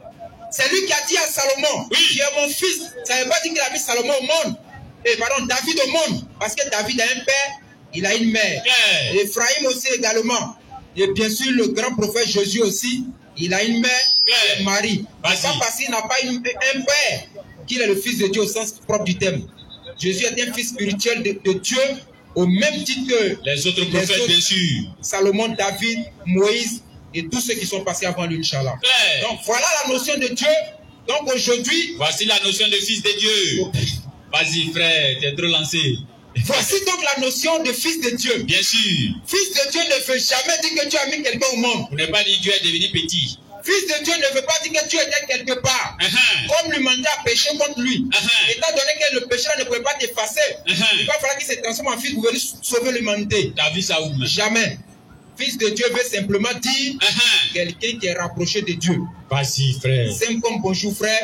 C'est lui qui a dit à Salomon, oui, tu es mon fils. Ça ne veut pas dire qu'il a mis Salomon au monde. David au monde. Parce que David a un père. Il a une mère. Ephraïm aussi également. Et bien sûr, le grand prophète Jésus aussi, il a une mère et Marie. Pas parce qu'il n'a pas un père qu'il est le fils de Dieu au sens propre du terme. Jésus est un fils spirituel de Dieu au même titre que les autres prophètes, bien sûr. Salomon, David, Moïse et tous ceux qui sont passés avant lui, Inch'Allah. Donc voilà la notion de Dieu. Donc aujourd'hui... Voici la notion de fils de Dieu. Vas-y frère, tu es trop lancé. Voici donc la notion de fils de Dieu. Bien sûr. Fils de Dieu ne veut jamais dire que tu as mis quelqu'un au monde. Vous n'avez pas dit que Dieu est devenu petit. Fils de Dieu ne veut pas dire que tu étais quelque part. Comme l'humanité a péché contre lui. Étant donné que le péché ne pouvait pas t'effacer, il va falloir qu'il se transforme en fils pour venir sauver l'humanité. T'as vu ça où même? Jamais. Fils de Dieu veut simplement dire quelqu'un qui est rapproché de Dieu. Vas-y frère. Simple comme bonjour frère.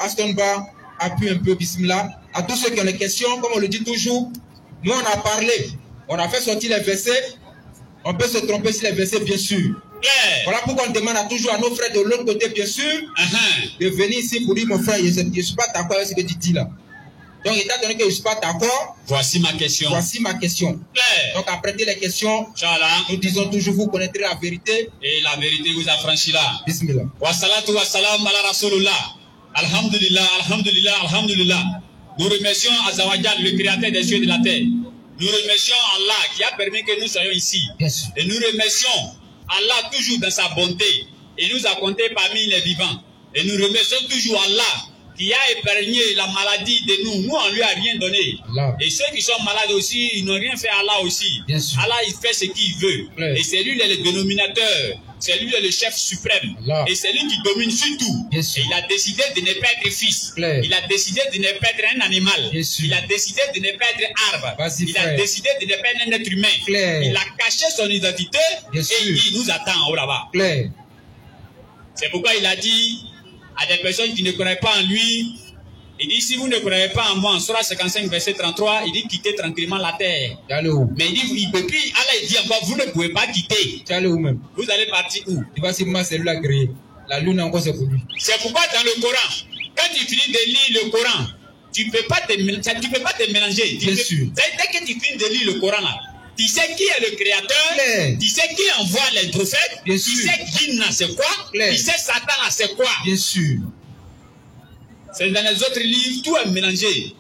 Aston Bar, appuie un peu, bismillah. À tous ceux qui ont des questions, comme on le dit toujours, nous on a parlé, on a fait sortir les versets, on peut se tromper sur les versets bien sûr. Voilà pourquoi on demande toujours à nos frères de l'autre côté bien sûr, de venir ici pour dire mon frère, je ne suis pas d'accord avec ce que tu dis là. Donc étant donné que je ne suis pas d'accord, voici ma question. Voici ma question. Donc après les questions, nous disons toujours vous connaîtrez la vérité. Et la vérité vous affranchira. Bismillah. Wa salatu wa salam ala rasulullah. Alhamdulillah, alhamdulillah, alhamdulillah. Nous remercions Azawajal, le créateur des cieux et de la terre. Nous remercions Allah qui a permis que nous soyons ici. Et nous remercions Allah toujours dans sa bonté. Et nous a compté parmi les vivants. Et nous remercions toujours Allah qui a épargné la maladie de nous. Nous, on ne lui a rien donné. Allah. Et ceux qui sont malades aussi, ils n'ont rien fait à Allah aussi. Allah, il fait ce qu'il veut. Et c'est lui le dénominateur. C'est lui le chef suprême. Allah. Et c'est lui qui domine sur tout. Et il a décidé de ne pas être fils. Il a décidé de ne pas être un animal. Il a décidé de ne pas être arbre. Il a décidé de ne pas être un être humain. Il a caché son identité et il nous attend au là-bas. C'est pourquoi il a dit à des personnes qui ne croient pas en lui, il dit si vous ne croyez pas en moi, en Surah 55 verset 33, il dit quittez tranquillement la terre. Mais il dit, puis Allah dit encore, vous ne pouvez pas quitter. Où-même. Vous allez partir où? Tu vas moi c'est lui la grille. La lune encore c'est pour lui. C'est pourquoi dans le Coran, quand tu finis de lire le Coran, tu ne peux pas te mélanger. Bien sûr. Dès que tu finis de lire le Coran là, tu sais qui est le créateur, tu sais qui envoie les prophètes, tu sais qui n'a c'est quoi, tu sais Satan là c'est quoi. Bien sûr. C'est dans les autres livres, tout est mélangé.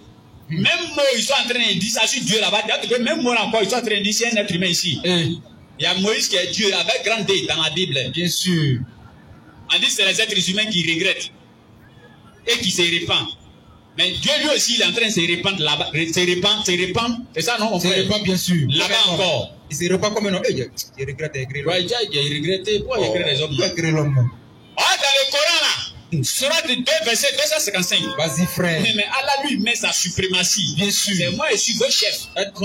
Même mots, ils sont en train de dire ça sur Dieu là-bas. Même mots encore, ils sont en train de dire c'est un être humain ici. Il y a Moïse qui est Dieu avec grand D dans la Bible. Bien sûr. On dit que c'est les êtres humains qui regrettent et qui se répandent. Mais Dieu lui aussi, il est en train de se répandre là-bas. Se répand. C'est ça, non, mon frère? Se répand, bien sûr. Là-bas encore. Il se répand comme un homme. Je regrette d'agréer l'homme. Ouais, il regretté. Pourquoi il regrette les hommes? Pourquoi agréer l'homme? Ah, dans le Coran, là, Surat 2, verset 255. Vas-y, frère. Mais Allah lui met sa suprématie. Bien sûr. C'est moi, je suis votre chef.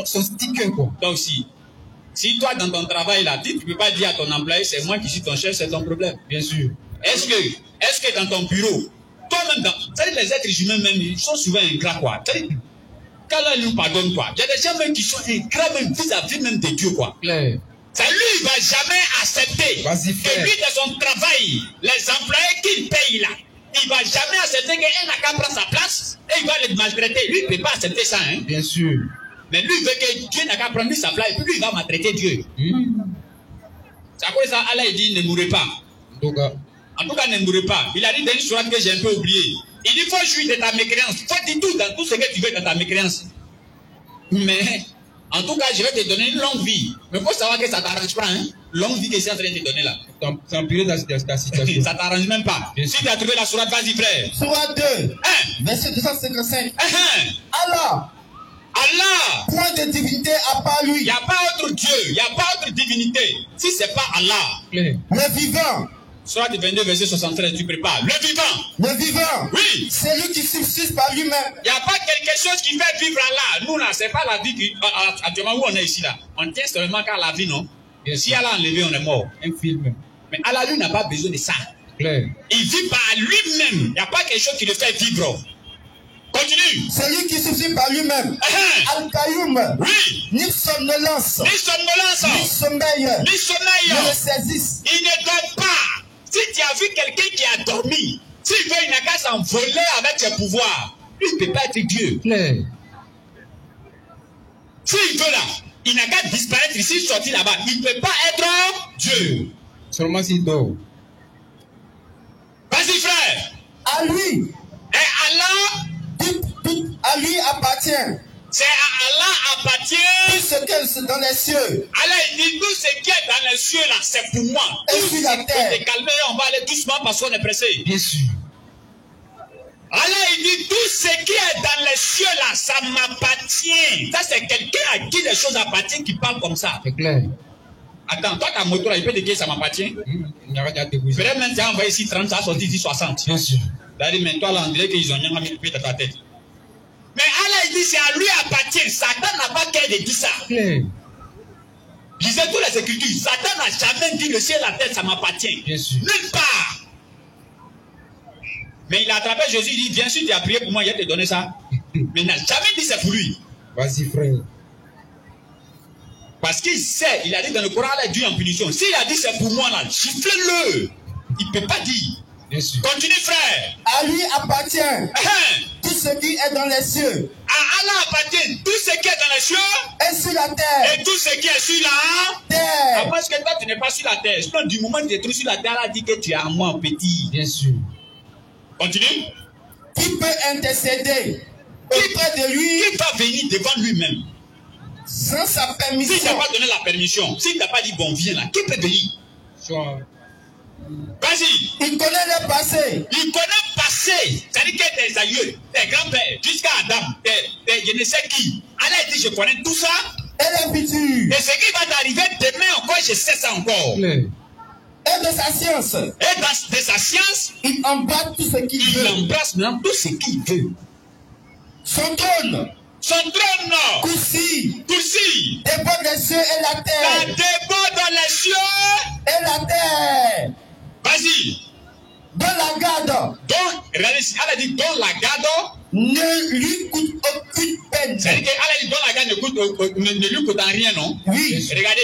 Son sticker, quoi. Donc, si toi, dans ton travail, là, tu ne peux pas dire à ton employé, c'est moi qui suis ton chef, c'est ton problème. Bien sûr. Est-ce que dans ton bureau, toi-même, les êtres humains, même, ils sont souvent ingrats, quoi. Qu'Allah nous pardonne, quoi. Il y a des gens même qui sont ingrats, même vis-à-vis même de Dieu, quoi. Claire. C'est lui, il ne va jamais accepter que lui, de son travail, les employés qu'il paye là, il ne va jamais accepter qu'un n'a qu'à prendre sa place et il va les maltraiter. Lui, il ne peut pas accepter ça. Hein? Bien sûr. Mais lui, il veut que Dieu n'a qu'à prendre sa place et puis lui, il va maltraiter Dieu. C'est à cause de ça, Allah, il dit, ne mourrez pas. En tout cas, ne mourrez pas. Il a dit dans une sourate que j'ai un peu oublié. Il dit, il faut jouir de ta mécréance. Il faut dire tout dans tout ce que tu veux dans ta mécréance. Mais, en tout cas, je vais te donner une longue vie. Mais il faut savoir que ça ne t'arrange pas. Hein? Longue vie que c'est en train de te donner là. Ça empirer ta situation. Ça ne t'arrange même pas. Si tu as trouvé la sourate, vas-y, frère. Sourate 2, verset 255. Allah, point de divinité à part lui. il n'y a pas autre Dieu, il n'y a pas autre divinité. Si ce n'est pas Allah. Le vivant. Sourate 22, verset 73, tu prépares. Le vivant. Le vivant. Oui. C'est lui qui subsiste par lui-même. Il n'y a pas quelque chose qui fait vivre Allah. Nous, là, ce n'est pas la vie qui. Actuellement, où on est ici, là. On tient seulement qu'à la vie, non? Si Allah a enlevé, on est mort. Un film. Mais Allah, lui, n'a pas besoin de ça. Claire. Il vit par lui-même. Il n'y a pas quelque chose qui le fait vivre. Continue. C'est lui qui subsiste par lui-même. Al-Qayoum. Oui. Ni somnolence. Ni somnolence. Ni sommeil. Ni sommeil. Ne le saisissent. Il ne dort pas. Si tu as vu quelqu'un qui a dormi, s'il veut, il n'a qu'à s'envoler avec ses pouvoirs. Il ne peut pas être Dieu. Claire. S'il veut là, il n'a qu'à disparaître ici, sortir là-bas. Il ne peut pas être Dieu. Seulement s'il dort. Vas-y, frère. À lui. Et Allah, Tout à lui appartient. c'est à Allah appartient. Tout ce qui est dans les cieux. Allah, il dit tout ce qui est dans les cieux là, c'est pour moi. Et sur la terre. Te calmer, on va aller doucement parce qu'on est pressé. Bien sûr. Allah, il dit tout ce qui est dans les cieux là, ça m'appartient. Ça, c'est quelqu'un à qui les choses appartiennent qui parle comme ça. C'est clair. Attends, toi, ta moto là, il peut te dire que ça m'appartient. Il n'y a rien à te bouger. Peut-être même tu as envoyé ici 30, ça a sorti ici 60. Bien sûr. C'est-à-dire, mais toi là, on dirait qu'ils ont rien mis dans ta tête. Mais Allah, il dit c'est à lui appartient. Satan n'a pas qu'à de dire ça. Claire. Lisez toutes les écritures. Satan n'a jamais dit le ciel et la terre, ça m'appartient. Bien sûr. Même pas. Mais il a attrapé Jésus, il dit, bien sûr, tu as prié pour moi, il va te donner ça. Mais il n'a jamais dit c'est pour lui. Vas-y, frère. Parce qu'il sait, il a dit dans le Coran, il a Dieu en punition. S'il a dit c'est pour moi là, giflez-le. Il ne peut pas dire. Bien sûr. Continue, frère. À lui appartient tout ce qui est dans les cieux. À Allah appartient tout ce qui est dans les cieux Et sur la terre. et tout ce qui est sur la Terre. À moins que toi, tu n'es pas sur la terre. Sinon, du moment que tu es trop sur la terre, Allah dit que tu es à moi, petit. Bien sûr. Continue. Qui peut intercéder auprès de lui Qui va venir devant lui-même? sans sa S'il permission? t'a pas donné la permission, s'il t'a pas dit bon, viens là, qui peut venir? Soit. Vas-y. Il connaît le passé. Il connaît le passé. C'est-à-dire que tes aïeux, tes grands-pères, jusqu'à Adam, je ne sais qui. Allah dit, je connais tout ça. Et le futur. Et ce qui va t'arriver demain encore, je sais ça encore. Claire. Et de sa science. Et de sa science, Il embrasse tout ce qu'il il veut. embrasse maintenant tout ce qu'il veut. Son trône. Son trône, Coussi. Koussi, Déborde les cieux et la ça terre. déborde dans les cieux. Et la terre. Vas-y. Dont la garde Donc, regardez ici, Allah dit, dont la garde, ne lui coûte aucune peine. c'est-à-dire que Allah dit, dont la garde ne lui coûte en rien, non? Oui. Regardez.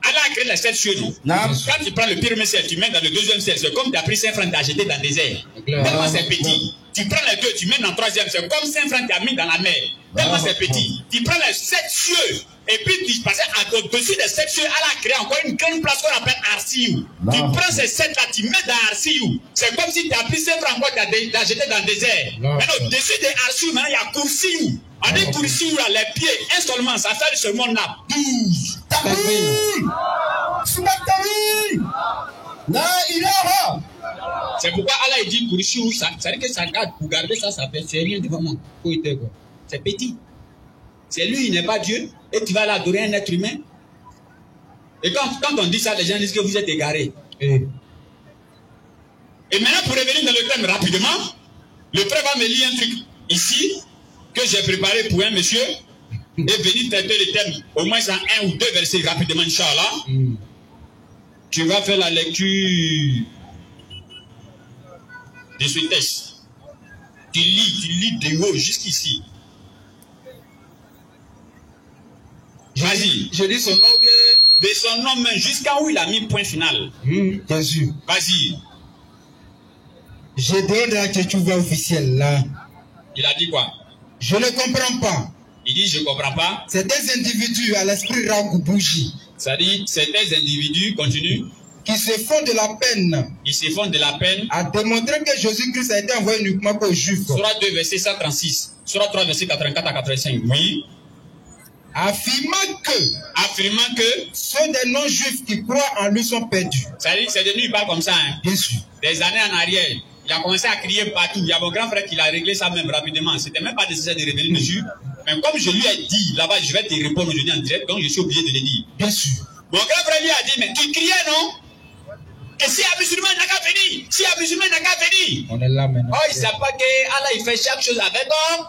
Allah a créé les 7 cieux, non? Non. Quand tu prends le premier ciel, tu mets dans le deuxième ciel, c'est comme tu as pris 5 francs, tu as jeté dans le désert. Claire. Tellement c'est petit. Tu prends les deux, tu mets dans le troisième, c'est comme 5 francs, tu as mis dans la mer. Tellement c'est petit. Tu prends les 7 cieux, et puis tu passes au-dessus des 7 cieux, Allah a créé encore une grande place qu'on appelle Arsiou. Tu prends ces 7 là, tu mets dans Arsiou. C'est comme si tu as pris 5 francs encore, tu as jeté dans le désert. Maintenant, au-dessus des Arsiou, maintenant, il y a Koursiou. On dit Koursiou, là, les pieds, un seulement, ça fait ce monde-là 12. Taboui. Sumatari. La ilaha C'est pourquoi Allah dit pour ici, ça veut dire que ça garde, pour garder ça, ça fait, c'est rien devant moi. C'est petit. C'est lui, il n'est pas Dieu, et tu vas l'adorer un être humain. Et quand on dit ça, les gens disent que vous êtes égarés. Et maintenant, pour revenir dans le thème rapidement, le frère va me lire un truc ici, que j'ai préparé pour un monsieur, et venir traiter le thème, au moins en 1 ou 2 versets rapidement, Inch'Allah. Tu vas faire la lecture de ce texte. Tu lis de haut jusqu'ici. Vas-y. Je dis son nom bien. De son nom même jusqu'à où il a mis point final. Jésus. Vas-y. Je demande à que tu vois officiel là. Il a dit quoi? Je ne comprends pas. Il dit je ne comprends pas. C'est des individus à l'esprit Ragoubouji. Ça dit c'est des individus, continue. Qui se font de la peine. Ils se font de la peine. À démontrer que Jésus-Christ a été envoyé uniquement aux Juifs. Surah 2, verset 136. Surah 3, verset 84 à 85. Oui. Affirmant que ceux des non-juifs qui croient en lui sont perdus. Ça dit, c'est devenu, il parle comme ça. Hein. Bien sûr. Des années en arrière, il a commencé à crier partout. Il y a mon grand frère qui l'a réglé ça même rapidement. C'était même pas nécessaire de révéler dessus. Mais comme je lui ai dit, là-bas, je vais te répondre aujourd'hui en direct, donc je suis obligé de le dire. Bien sûr. Mon grand frère lui a dit, mais tu criais, non? Et si un musulman n'a qu'à venir, si un musulman n'a qu'à venir. On est là maintenant. Oh, il ne sait pas que Allah, il fait chaque chose avec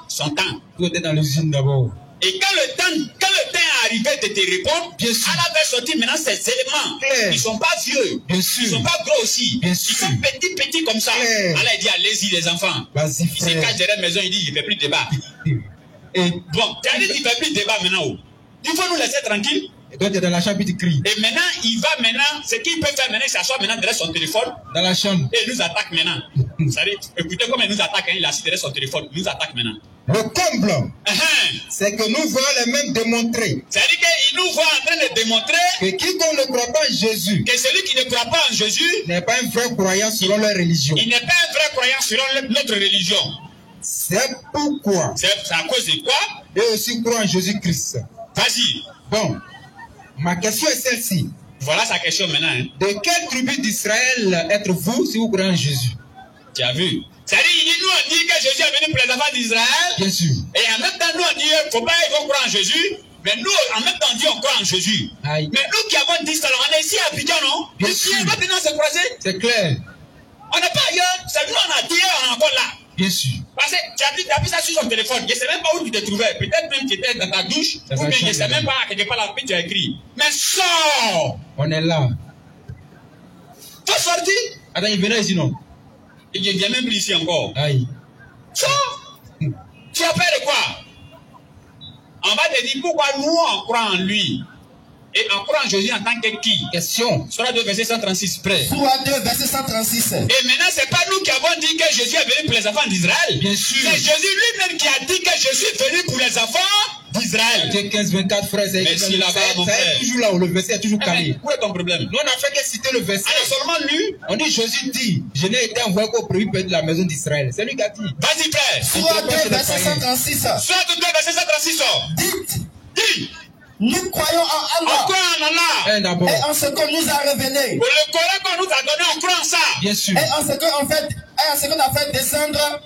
son temps. Tout est dans l'usine d'abord. Et quand le temps est arrivé de te répondre, Allah va sortir maintenant ces éléments. Ils ne sont pas vieux. Ils ne sont pas gros aussi. Ils sont petits comme ça. Allah dit, allez-y les enfants. Il se cache derrière la maison, il dit, il ne fait plus de débat. Bon, tu as dit qu'il ne fait plus de débat maintenant. Il faut nous laisser tranquille. Et toi, tu es dans la chambre, il te crie. Et maintenant, il va maintenant, ce qu'il peut faire maintenant, il s'assoit maintenant derrière son téléphone. Dans la chambre. Et il nous attaque maintenant. Écoutez comment il nous attaque, hein, il est assis derrière son téléphone. Il nous attaque maintenant. Le comble, c'est que nous voyons les mêmes démontrer. C'est-à-dire qu'il nous voit en train de démontrer que quiconque ne croit pas en Jésus, que celui qui ne croit pas en Jésus n'est pas un vrai croyant selon leur religion. Il n'est pas un vrai croyant selon notre religion. C'est pourquoi. C'est à cause de quoi? Et aussi croire en Jésus-Christ. Vas-y. Bon, ma question est celle-ci. Voilà sa question maintenant. Hein. De quelle tribu d'Israël êtes-vous si vous croyez en Jésus? Tu as vu? C'est-à-dire, nous on dit que Jésus est venu pour les enfants d'Israël. Bien sûr. Et en même temps, nous on dit qu'il ne faut pas croire en Jésus. Mais nous, en même temps, on dit on croit en Jésus. Aïe. Mais nous qui avons dit ça, on est ici à Abidjan, non? Bien sûr. On va maintenant se croiser. C'est clair. On n'est pas ailleurs. C'est nous, on a dit, on est encore là. Bien sûr. Parce que tu as vu ça sur son téléphone. Je ne sais même pas où tu te trouvais. Peut-être même que tu étais dans ta douche. Ou bien je ne sais même pas quelque part là, puis tu as écrit. Mais sors! On est là. Tu as sorti? Attends, il venait ici, non? Il ne vient même plus ici encore. Aïe. Sors! Tu as peur de quoi? On va te dire pourquoi nous on croit en lui. Et on croit en Jésus en tant que qui? Question. Surah 2, verset 136, prêt. Surah 2, verset 136. Et maintenant, ce n'est pas nous qui avons dit que Jésus est venu pour les enfants d'Israël. Bien sûr. C'est Jésus lui-même qui a dit que je suis venu pour les enfants d'Israël. Matthieu 15, 24, frère. Merci là-bas, mon frère. C'est toujours là où le verset est toujours calé. Où est ton problème? Nous, on a fait que citer le verset. On a seulement lu. On dit, Jésus dit, je n'ai été envoyé qu'au premier peuple de la maison d'Israël. C'est lui qui a dit. Vas-y, frère. Surah 2, verset 136. Surah 2, verset 136. Dites. Dis. Nous croyons en Allah. On croit en Allah. Et en ce qu'on nous a révélé. Pour le Coran qu'on nous a donné, on croit en ça. Bien sûr. Et en ce qu'on a fait descendre.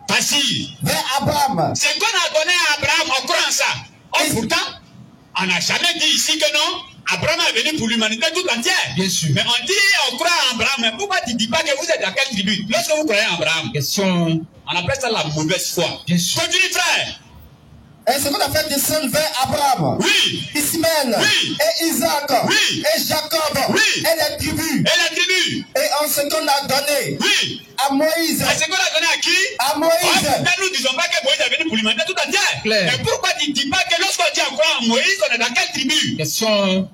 Facile. Vers Abraham. Ce qu'on a donné à Abraham, on croit en ça. Or, pourtant, on n'a jamais dit ici que non. Abraham est venu pour l'humanité tout entière. Bien sûr. Mais on dit on croit en Abraham. Mais pourquoi tu ne dis pas que vous êtes dans quelle tribu? Lorsque vous croyez en Abraham. Question. On appelle ça la mauvaise foi. Bien sûr. Continue, frère. Et ce qu'on a fait descendre vers Abraham, oui, Ismaël, oui, et Isaac, oui, et Jacob, oui, et les tribus, et en ce qu'on a donné, oui, à Moïse, et ce qu'on a donné à qui? À Moïse. Mais nous ne disons pas que Moïse est venu pour l'humanité tout entière. Mais pourquoi tu ne dis pas que lorsqu'on dit encore à Moïse, on est dans quelle tribu? Question.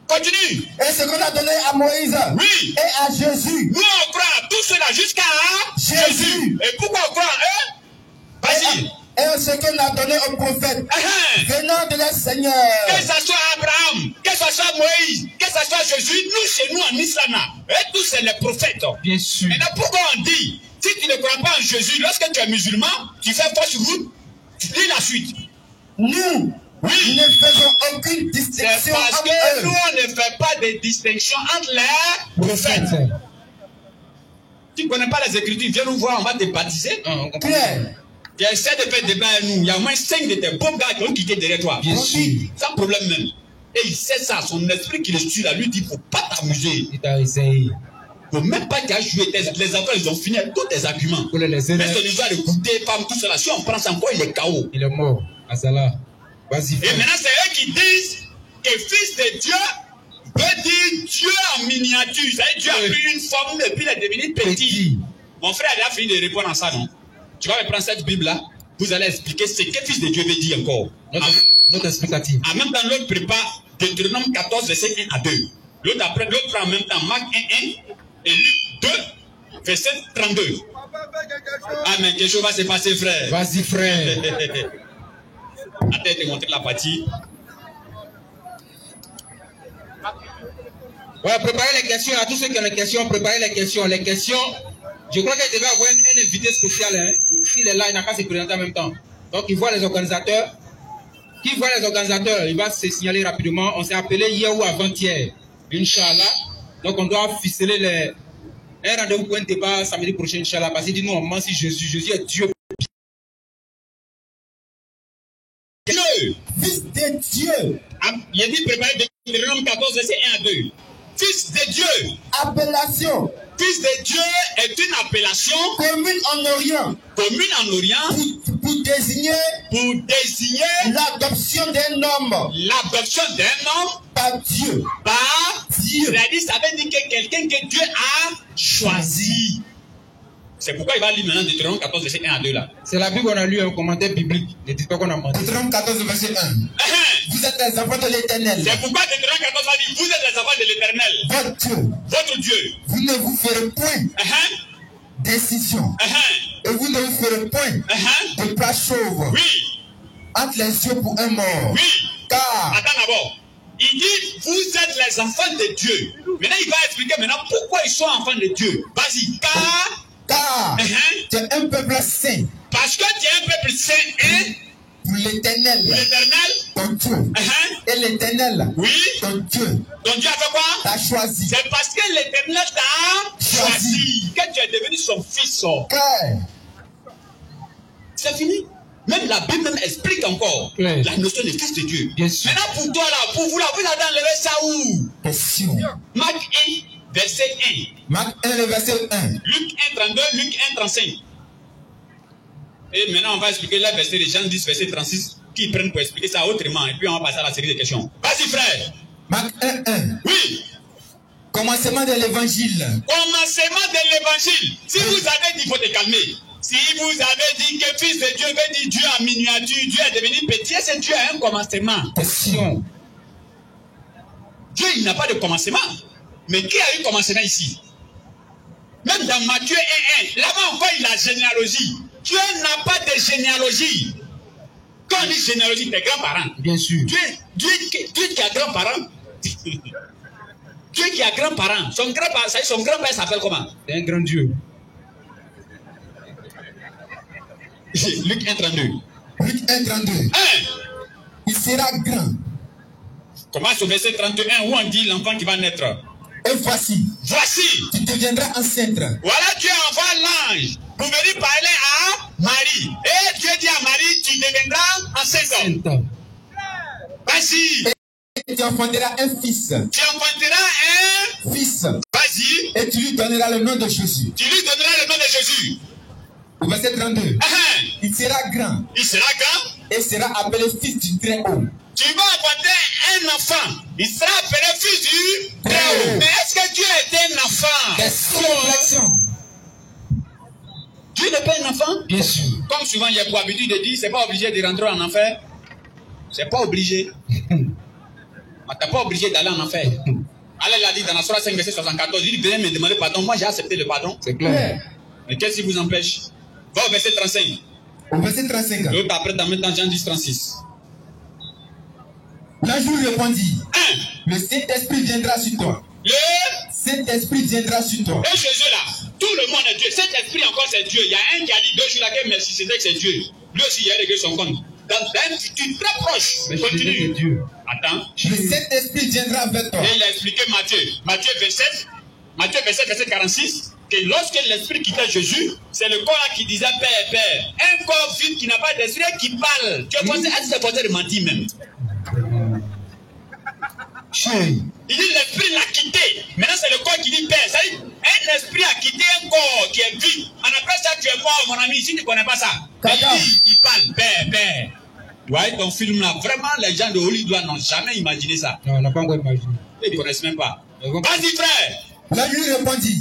Continue. Et ce qu'on a donné à Moïse, oui, et à Jésus. Nous on croit à tout cela jusqu'à Jésus. Et pourquoi on croit à eux? Vas-y. Et ce qu'on a donné aux prophètes, venant de leur Seigneur. Que ce soit Abraham, que ce soit Moïse, que ce soit Jésus, nous chez nous en Islam, et tous c'est les prophètes. Bien sûr. Maintenant pourquoi on dit, si tu ne crois pas en Jésus, lorsque tu es musulman, tu fais fausse route, tu lis la suite. Nous, oui, ne faisons aucune distinction parce entre que eux. Nous, on ne fait pas de distinction entre les prophètes. Tu ne connais pas les Écritures, viens nous voir, on va te baptiser. Claire. Tu essaies de faire des bains à nous. Il y a au moins 5 de tes beaux gars qui ont quitté derrière toi. Bien sûr. Sans problème même. Et il sait ça, son esprit qui le suit là, lui dit, il ne faut pas t'amuser. Il t'a essayé. Il ne faut même pas qu'il a joué. Les enfants, ils ont fini avec tous tes arguments. Pour les laisser. Mais son histoire de goûter, femme, tout cela. Si on prend ça encore, il est KO. Il est mort. Asala. Vas-y. Et maintenant, c'est eux qui disent que fils de Dieu veut dire Dieu en miniature. C'est-à-dire Dieu a pris une forme et puis il est devenu petit. Mon frère a fini de répondre à ça, non? Tu vas me prendre cette Bible-là, vous allez expliquer ce que fils de Dieu veut dire encore. Notre explicatif. En même temps, l'autre prépare Deutéronome 14, verset 1 à 2. L'autre prend en même temps Marc 1, 1 et Luc 2, verset 32. Amen. Quelque chose va se passer, frère. Vas-y, frère. Attends, je vais te montrer la partie. Ouais, préparez les questions. À tous ceux qui ont des questions, préparez les questions. Les questions, je crois qu'il devait avoir un invité spécial. Hein. S'il est là, il n'a qu'à se présenter en même temps. Donc, il voit les organisateurs. Qui voit les organisateurs, il va se signaler rapidement. On s'est appelé hier ou avant-hier. Inch'Allah. Donc, on doit ficeler un rendez-vous pour un débat samedi prochain, Inch'Allah. Parce qu'il dit, nous, on ment si Jésus. Jésus est Dieu. Dieu. Fils de Dieu. Il a dit préparer Deutéronome 14, verset 1 à 2. Fils de Dieu. Appellation. Fils de Dieu est une appellation Commune en Orient. commune en Orient Pour désigner l'adoption d'un homme l'adoption d'un homme par Dieu. par Dieu. C'est-à-dire, ça veut dire que quelqu'un que Dieu a choisi. C'est pourquoi il va lire maintenant Deutéronome 14, verset 1 à 2 là. C'est la Bible qu'on a lu un commentaire biblique. Ne dites pas qu'on a menti. Deutéronome 14, verset 1. Vous êtes les enfants de l'Éternel. C'est pourquoi Deutéronome 14 va dire, vous êtes les enfants de l'Éternel, Votre Dieu. votre Dieu. Vous ne vous ferez point décision. Et vous ne vous ferez point de plat chauve Oui, entre les yeux pour un mort. oui. Car Attends d'abord. Il dit, vous êtes les enfants de Dieu. Maintenant, il va expliquer maintenant pourquoi ils sont enfants de Dieu. Vas-y, car tu es un peuple saint parce que tu es un peuple saint, hein, pour l'Éternel, l'Éternel, ton Dieu. Et l'Éternel, oui, ton Dieu, ton Dieu a fait quoi? t'a choisi. C'est parce que l'Éternel t'a choisi que tu es devenu son fils. Car C'est fini. Même la Bible même explique encore la notion de fils de Dieu. Bien sûr. Maintenant, pour toi là, pour vous là, vous avez enlevé ça où? question. Marc 1, verset 1. Marc 1, le verset 1. Luc 1, 32, Luc 1, 35. Et maintenant, on va expliquer le verset de Jean 10, verset 36, qui prennent pour expliquer ça autrement. Et puis, on va passer à la série de questions. Vas-y, frère. Marc 1, 1. Oui. Commencement de l'évangile. Commencement de l'évangile. Si vous avez dit, il faut te calmer. Si vous avez dit que fils de Dieu veut dire Dieu en miniature, Dieu est devenu petit, c'est Dieu a un commencement. Question. Dieu, il n'a pas de commencement. Mais qui a eu commencement ici? Même dans Matthieu 1, 1, là-bas encore, il a généalogie. Dieu n'a pas de généalogie. Quand on dit généalogie, tes grands-parents. Bien sûr. Dieu qui a grands-parents. Dieu qui a grands-parents. Son grand-père s'appelle comment? C'est un grand Dieu. Luc 1, 32. Luc 1, 32. 1. Il sera grand. Commence au verset 31 où on dit l'enfant qui va naître. Et voici, Voici. tu deviendras enceinte. Voilà, Dieu envoie l'ange pour venir parler à Marie. Et Dieu dit à Marie, tu deviendras enceinte. Vas-y. Et tu enfanteras un fils. Tu enfanteras un Fils. Vas-y. Et tu lui donneras le nom de Jésus. Tu lui donneras le nom de Jésus. Au verset 32. Il sera grand. Il sera grand. Et sera appelé fils du Très-Haut. Tu vas enfanter un enfant. Il sera appelé fils du Très-Haut. Mais est-ce que Dieu est un enfant? Réflexion. Dieu n'est pas un enfant? Bien sûr. Comme souvent, il y a pour habitude de dire, c'est pas obligé de rentrer en enfer. C'est pas obligé. T'es pas obligé d'aller en enfer. Allah l'a dit dans la Surah 5, verset 74. Il dit, venez me demander pardon. Moi, j'ai accepté le pardon. C'est clair. Mais qu'est-ce qui vous empêche? Va au verset 35. Au verset 35. L'autre après, dans maintenant Jean 10, 36. L'ange lui répondit, 1. le Saint-Esprit viendra sur toi. Le Saint-Esprit viendra sur toi. Et Jésus là, tout le monde est Dieu. Cet esprit encore c'est Dieu. Il y a un qui a dit 2 jours là que Melchisédek c'est Dieu. Lui aussi il a réglé son compte. Dans un futur très proche. Continue. Dieu. Attends. Le Saint-Esprit viendra vers toi. Et il a expliqué Matthieu. Matthieu 27, verset 46. que lorsque l'esprit quittait Jésus, c'est le corps là qui disait Père, Père. Un corps vide qui n'a pas d'esprit qui parle. Tu es forcé de mentir même. Il dit l'esprit l'a quitté. Maintenant c'est le corps qui dit Père. Ça dit, un esprit a quitté un corps qui est vide. On appelle ça tu es mort mon ami. Si tu ne connais pas ça, il parle Père, Père. Ouais, ton film là, vraiment les gens de Hollywood n'ont jamais imaginé ça. Non, on n'a pas encore imaginé. Ils ne connaissent même pas. Vas-y frère. Là, lui répondit,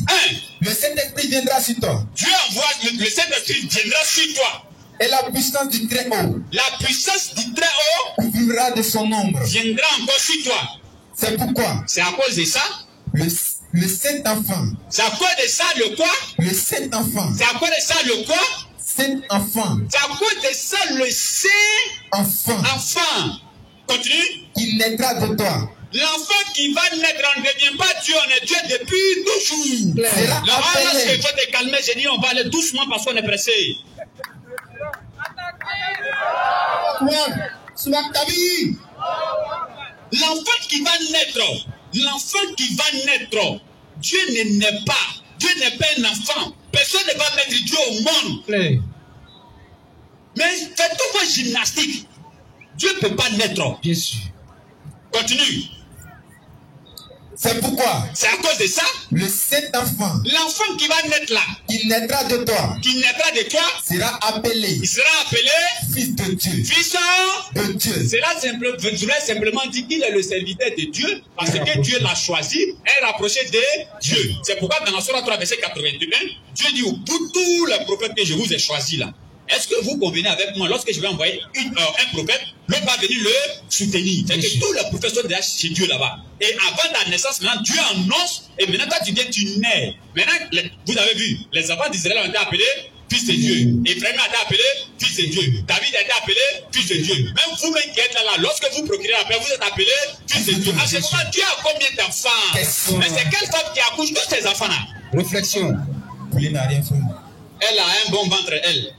le Saint-Esprit viendra sur toi. Dieu envoie, le Saint-Esprit viendra sur toi. Et la puissance du Très-Haut. La puissance du Très-Haut couvrira de son ombre. Viendra encore sur toi. C'est pourquoi. C'est à cause de ça. Le Saint-Enfant. C'est à cause de ça le quoi? Le Saint-Enfant. C'est à cause de ça le quoi? Saint-Enfant. C'est à cause de ça le Saint-Enfant. Enfant. Continue. Il naîtra de toi. L'enfant qui va naître, on ne devient pas Dieu, on est Dieu depuis toujours. Lorsqu'il faut te calmer, j'ai dit on va aller doucement parce qu'on est pressé. L'enfant qui va naître, Dieu ne naît pas. Dieu n'est pas un enfant. Personne ne va mettre Dieu au monde. Mais fais-toi quoi gymnastique. Dieu ne peut pas naître. Bien sûr. Continue. C'est pourquoi. C'est à cause de ça. Le Saint-Enfant. L'enfant qui va naître là. Il naîtra de toi. Qui naîtra de toi. Sera appelé. Il sera appelé. Fils de Dieu. Fils de Dieu. Cela simplement dit qu'il est le serviteur de Dieu. Parce que Dieu l'a choisi et rapproché de Dieu. C'est pourquoi dans la Sourate 3 verset 81, Dieu dit pour tous les prophètes que je vous ai choisis là. Est-ce que vous convenez avec moi, lorsque je vais envoyer un prophète, l'autre va venir le soutenir. C'est que tous les prophètes sont déjà chez Dieu là-bas. Et avant ta naissance, maintenant, Dieu annonce, et maintenant, toi, tu viens, tu nais. Maintenant, vous avez vu, les enfants d'Israël ont été appelés fils de Dieu. Ephraim a été appelé fils de Dieu. David a été appelé fils de Dieu. Même vous-même qui êtes là, lorsque vous procréez après, vous êtes appelé fils de Dieu. À ce moment, Dieu a combien d'enfants? Mais c'est quelle femme qui accouche tous ces enfants-là? Réflexion. Poulet n'a rien fait. Elle a un bon ventre, elle.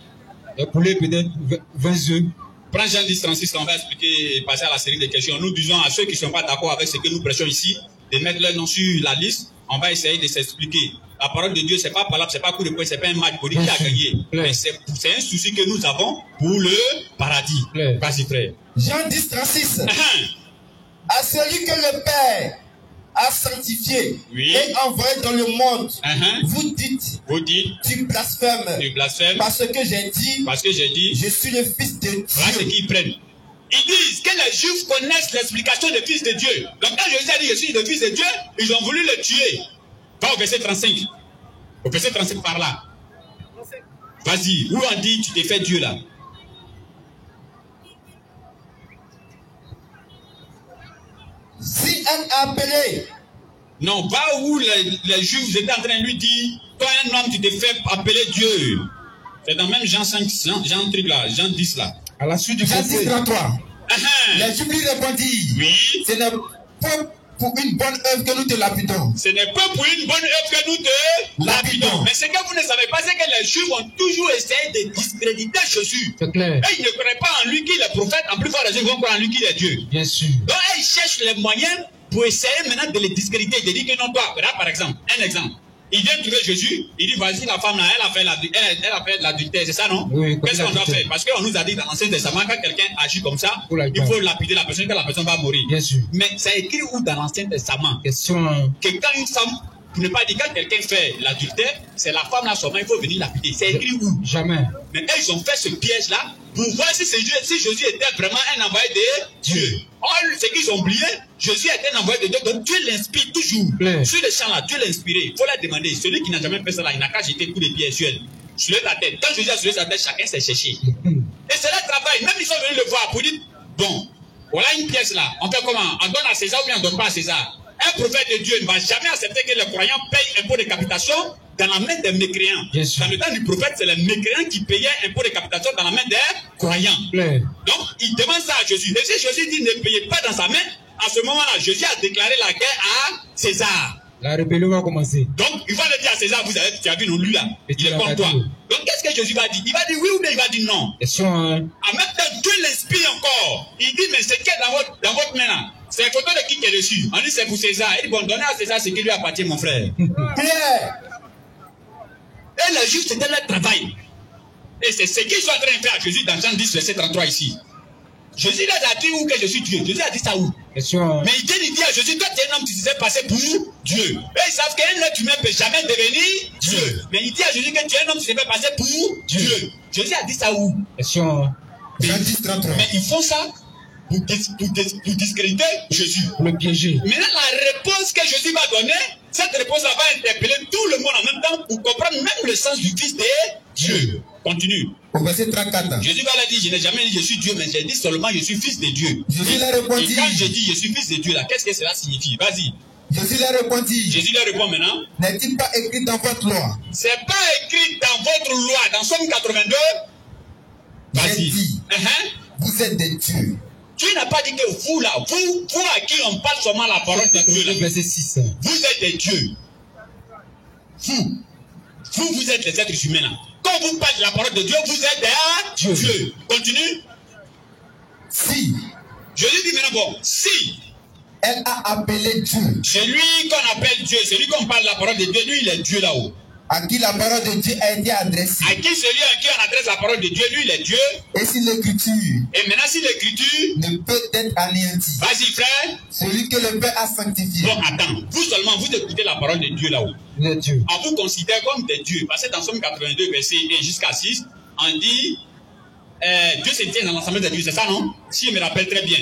Le poulet peut-être 20 œufs. Prends Jean 10, 36, on va expliquer, passer à la série de questions. Nous disons à ceux qui ne sont pas d'accord avec ce que nous prêchons ici, de mettre leur nom sur la liste. On va essayer de s'expliquer. La parole de Dieu, c'est pas palable, c'est pas coup de poing, c'est pas un match pour dire qui a gagné. Mais c'est un souci que nous avons pour le paradis. Vas-y, frère. Jean 10, 36. À celui que le Père a sanctifié et envoyé dans le monde, vous dites, tu blasphèmes, parce que j'ai dit, je suis le fils de Dieu. Voilà ce qu'ils prennent. Ils disent que les Juifs connaissent l'explication du fils de Dieu. Donc quand Jésus a dit je suis le fils de Dieu, ils ont voulu le tuer. Va au verset 35. Au verset 35 par là. Vas-y, où on dit tu t'es fait Dieu là? Si elle a appelé. Non, va où les Juifs étaient en train de lui dire, toi un homme tu t'es fait appeler Dieu. C'est dans même Jean 5, Jean 10 là. À la suite du verset 33. Les Juifs lui répondirent, ce n'est pas pour une bonne œuvre que nous te lapidons. Ce n'est pas pour une bonne œuvre que nous te lapidons. Mais ce que vous ne savez pas, c'est que les Juifs ont toujours essayé de discréditer Jésus. C'est clair. Et ils ne croient pas en lui qu'il est prophète. En plus, les Juifs vont croire en lui qu'il est Dieu. Bien sûr. Donc, ils cherchent les moyens pour essayer maintenant de les discréditer, de dire que non, toi, là, par exemple, un exemple. Il vient trouver Jésus, il dit, vas-y, la femme là, elle a fait l'adultère, c'est ça, non? Oui. Qu'est-ce qu'on doit faire? Parce qu'on nous a dit dans l'Ancien Testament, quand quelqu'un agit comme ça, il faut lapider la personne, que la personne va mourir. Bien sûr. Mais c'est écrit où dans l'Ancien Testament? Question. Que quand une femme, pour ne pas dire quand quelqu'un fait l'adultère, c'est la femme là seulement, il faut venir lapider. C'est écrit où? Jamais. Mais eux, ils ont fait ce piège-là pour voir si Jésus était vraiment un envoyé de Dieu. Or, ce qu'ils ont oublié, Jésus était un envoyé de Dieu. Donc Dieu l'inspire toujours. Sur le champ là, Dieu l'a inspiré. Il faut leur demander. Celui qui n'a jamais fait ça là, il n'a qu'à jeter tous les pieds sur elle. Sur la tête. Quand Jésus a sur sa tête, chacun s'est cherché. Et c'est leur travail. Même ils sont venus le voir pour dire, bon, voilà une pièce là. On fait comment? On donne à César ou bien on ne donne pas à César? Un prophète de Dieu ne va jamais accepter que les croyants payent un pot de capitation dans la main des mécréants. Dans le temps du prophète, c'est les mécréants qui payaient un pot de capitation dans la main des croyants. Donc, il demande ça à Jésus. Et si Jésus dit ne payez pas dans sa main, à ce moment-là, Jésus a déclaré la guerre à César. La rébellion va commencer. Donc, il va le dire à César, tu as vu, non, lui là, il est contre toi. Donc, qu'est-ce que Jésus va dire? Il va dire oui ou bien il va dire non. Question, hein? En même temps, Dieu l'inspire encore. Il dit, mais c'est qui est dans votre main là? C'est une photo de qui est dessus. On dit c'est pour César. Il dit, bon, donnez à César ce qui lui appartient, mon frère. Pierre. Et les Juifs, c'était leur travail. Et c'est ce qu'ils sont en train de faire à Jésus dans Jean 10, verset 33 ici. Jésus les a dit où que je suis Dieu. Jésus a dit ça où? Mais il dit à Jésus, toi tu es un homme qui s'est passé pour Dieu. Et ils savent qu'un être humain ne peut jamais devenir Dieu. Mais il dit à Jésus que tu es un homme qui s'est passé pour Dieu. Jésus a dit ça où? Mais ils font ça pour discréditer Jésus. Pour le piéger. Maintenant, la réponse que Jésus va donner, cette réponse va interpeller tout le monde en même temps pour comprendre même le sens du Fils de Dieu. Continue. Au verset 34. Jésus va leur dire, je n'ai jamais dit je suis Dieu, mais j'ai dit seulement je suis fils de Dieu. Jésus leur répondit. Et quand je dis je suis fils de Dieu, là, qu'est-ce que cela signifie? Vas-y. Jésus leur répondit. Jésus leur répond maintenant. N'est-il pas écrit dans votre loi? C'est pas écrit dans votre loi, dans Somme 82. Vas-y. Vous êtes des dieux. Dieu n'a pas dit que vous là, vous à qui on parle seulement la parole de Dieu là. Verset 6. Vous êtes des dieux. Vous êtes les êtres humains là. Quand vous parlez de la parole de Dieu, vous êtes des dieux. Continue. Si. Jésus dit maintenant bon, si. Elle a appelé Dieu. C'est lui qu'on appelle Dieu, c'est lui qu'on parle de la parole de Dieu, lui il est Dieu là-haut. À qui la parole de Dieu a été adressée. À qui celui à qui on adresse la parole de Dieu, lui il est Dieu. Et si l'écriture. Et maintenant si l'écriture ne peut être anéantie. Vas-y frère. Celui que le Père a sanctifié. Bon attends, vous seulement vous écoutez la parole de Dieu là-haut. Dieu. On vous considère comme des dieux. Parce que dans Somme 82 verset 1 jusqu'à 6, on dit Dieu se tient dans l'ensemble des dieux, c'est ça non? Si je me rappelle très bien.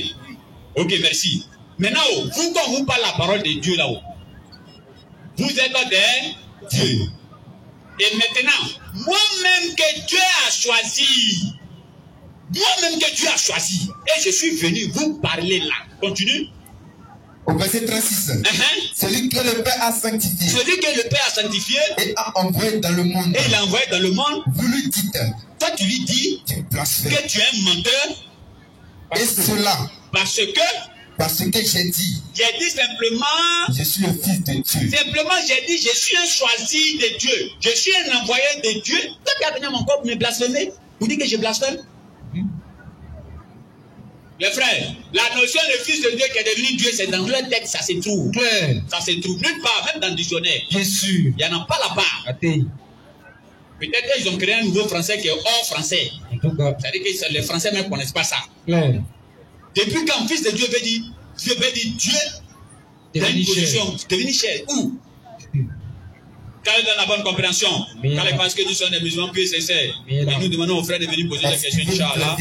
Ok, merci. Maintenant, vous quand vous parlez la parole de Dieu là-haut, vous êtes des dieux. Et maintenant, moi-même que Dieu a choisi, et je suis venu vous parler là. Continue. Au verset 36. Celui que le Père a sanctifié. Celui que le Père a sanctifié. Et a envoyé dans le monde. Et il a envoyé dans le monde. Vous lui dites. Toi tu lui dis que tu es un menteur. Et cela. Parce que j'ai dit. J'ai dit simplement. Je suis le fils de Dieu. Simplement j'ai dit je suis un choisi de Dieu. Je suis un envoyé de Dieu. Toi tu as venu à mon corps pour me blasphémer. Vous dites que je blasphème. Les frères, la notion de fils de Dieu qui est devenu Dieu, c'est dans leur texte, ça se trouve. Ça se trouve nulle part, même dans le dictionnaire. Bien sûr. Il n'y en a pas là-bas. Peut-être qu'ils ont créé un nouveau français qui est hors français. C'est-à-dire que les Français ne connaissent pas ça. Depuis quand fils de Dieu veut dire Dieu dans une position, devenu chair. Où? Quand ils donnent la bonne compréhension, quand ils pensent que nous sommes des musulmans plus sincères, et nous demandons aux frères de venir poser la question, Inch'Allah.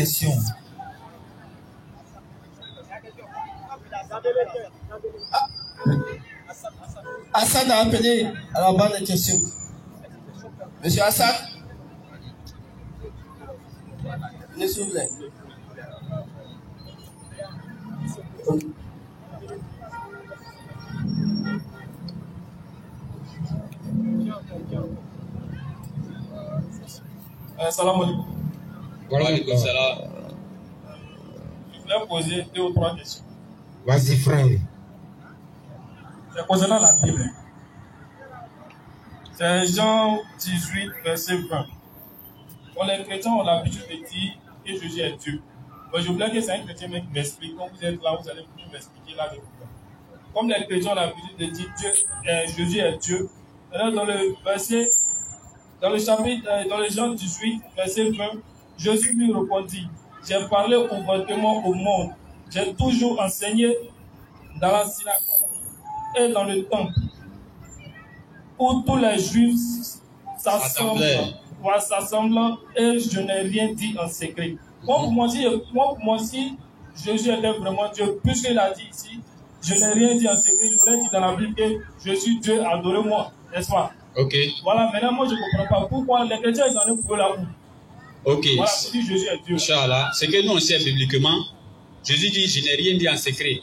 Hassan a appelé à la bande de questions. Monsieur Hassan, venez s'il vous plaît. Salam alaikum. Wa alaikum salam. Je voulais poser 2 ou 3 questions. Vas-y, frère. C'est concernant la Bible. C'est Jean 18, verset 20. Pour les chrétiens, on a l'habitude de dire que Jésus est Dieu. Mais je voulais que c'est un chrétien qui m'explique. Quand vous êtes là, vous allez pouvoir m'expliquer là. Comme les chrétiens ont l'habitude de dire Jésus est Dieu. Alors dans le verset, dans le chapitre, dans le Jean 18, verset 20, Jésus lui répondit, j'ai parlé ouvertement au monde. J'ai toujours enseigné dans la synagogue et dans le temple où tous les Juifs s'assemblent et je n'ai rien dit en secret. Moi, pour moi, si Jésus était vraiment Dieu, puisqu'il a dit ici, je n'ai rien dit en secret, il aurait dit dans la Bible que je suis Dieu, adorez-moi, n'est-ce pas? Ok. Voilà, maintenant, moi, je ne comprends pas pourquoi les chrétiens, ils en ont pour la boue. Ok. Voilà, pour dire Jésus est Dieu. Inch'Allah, c'est que nous, on sait bibliquement, Jésus dit, je n'ai rien dit en secret.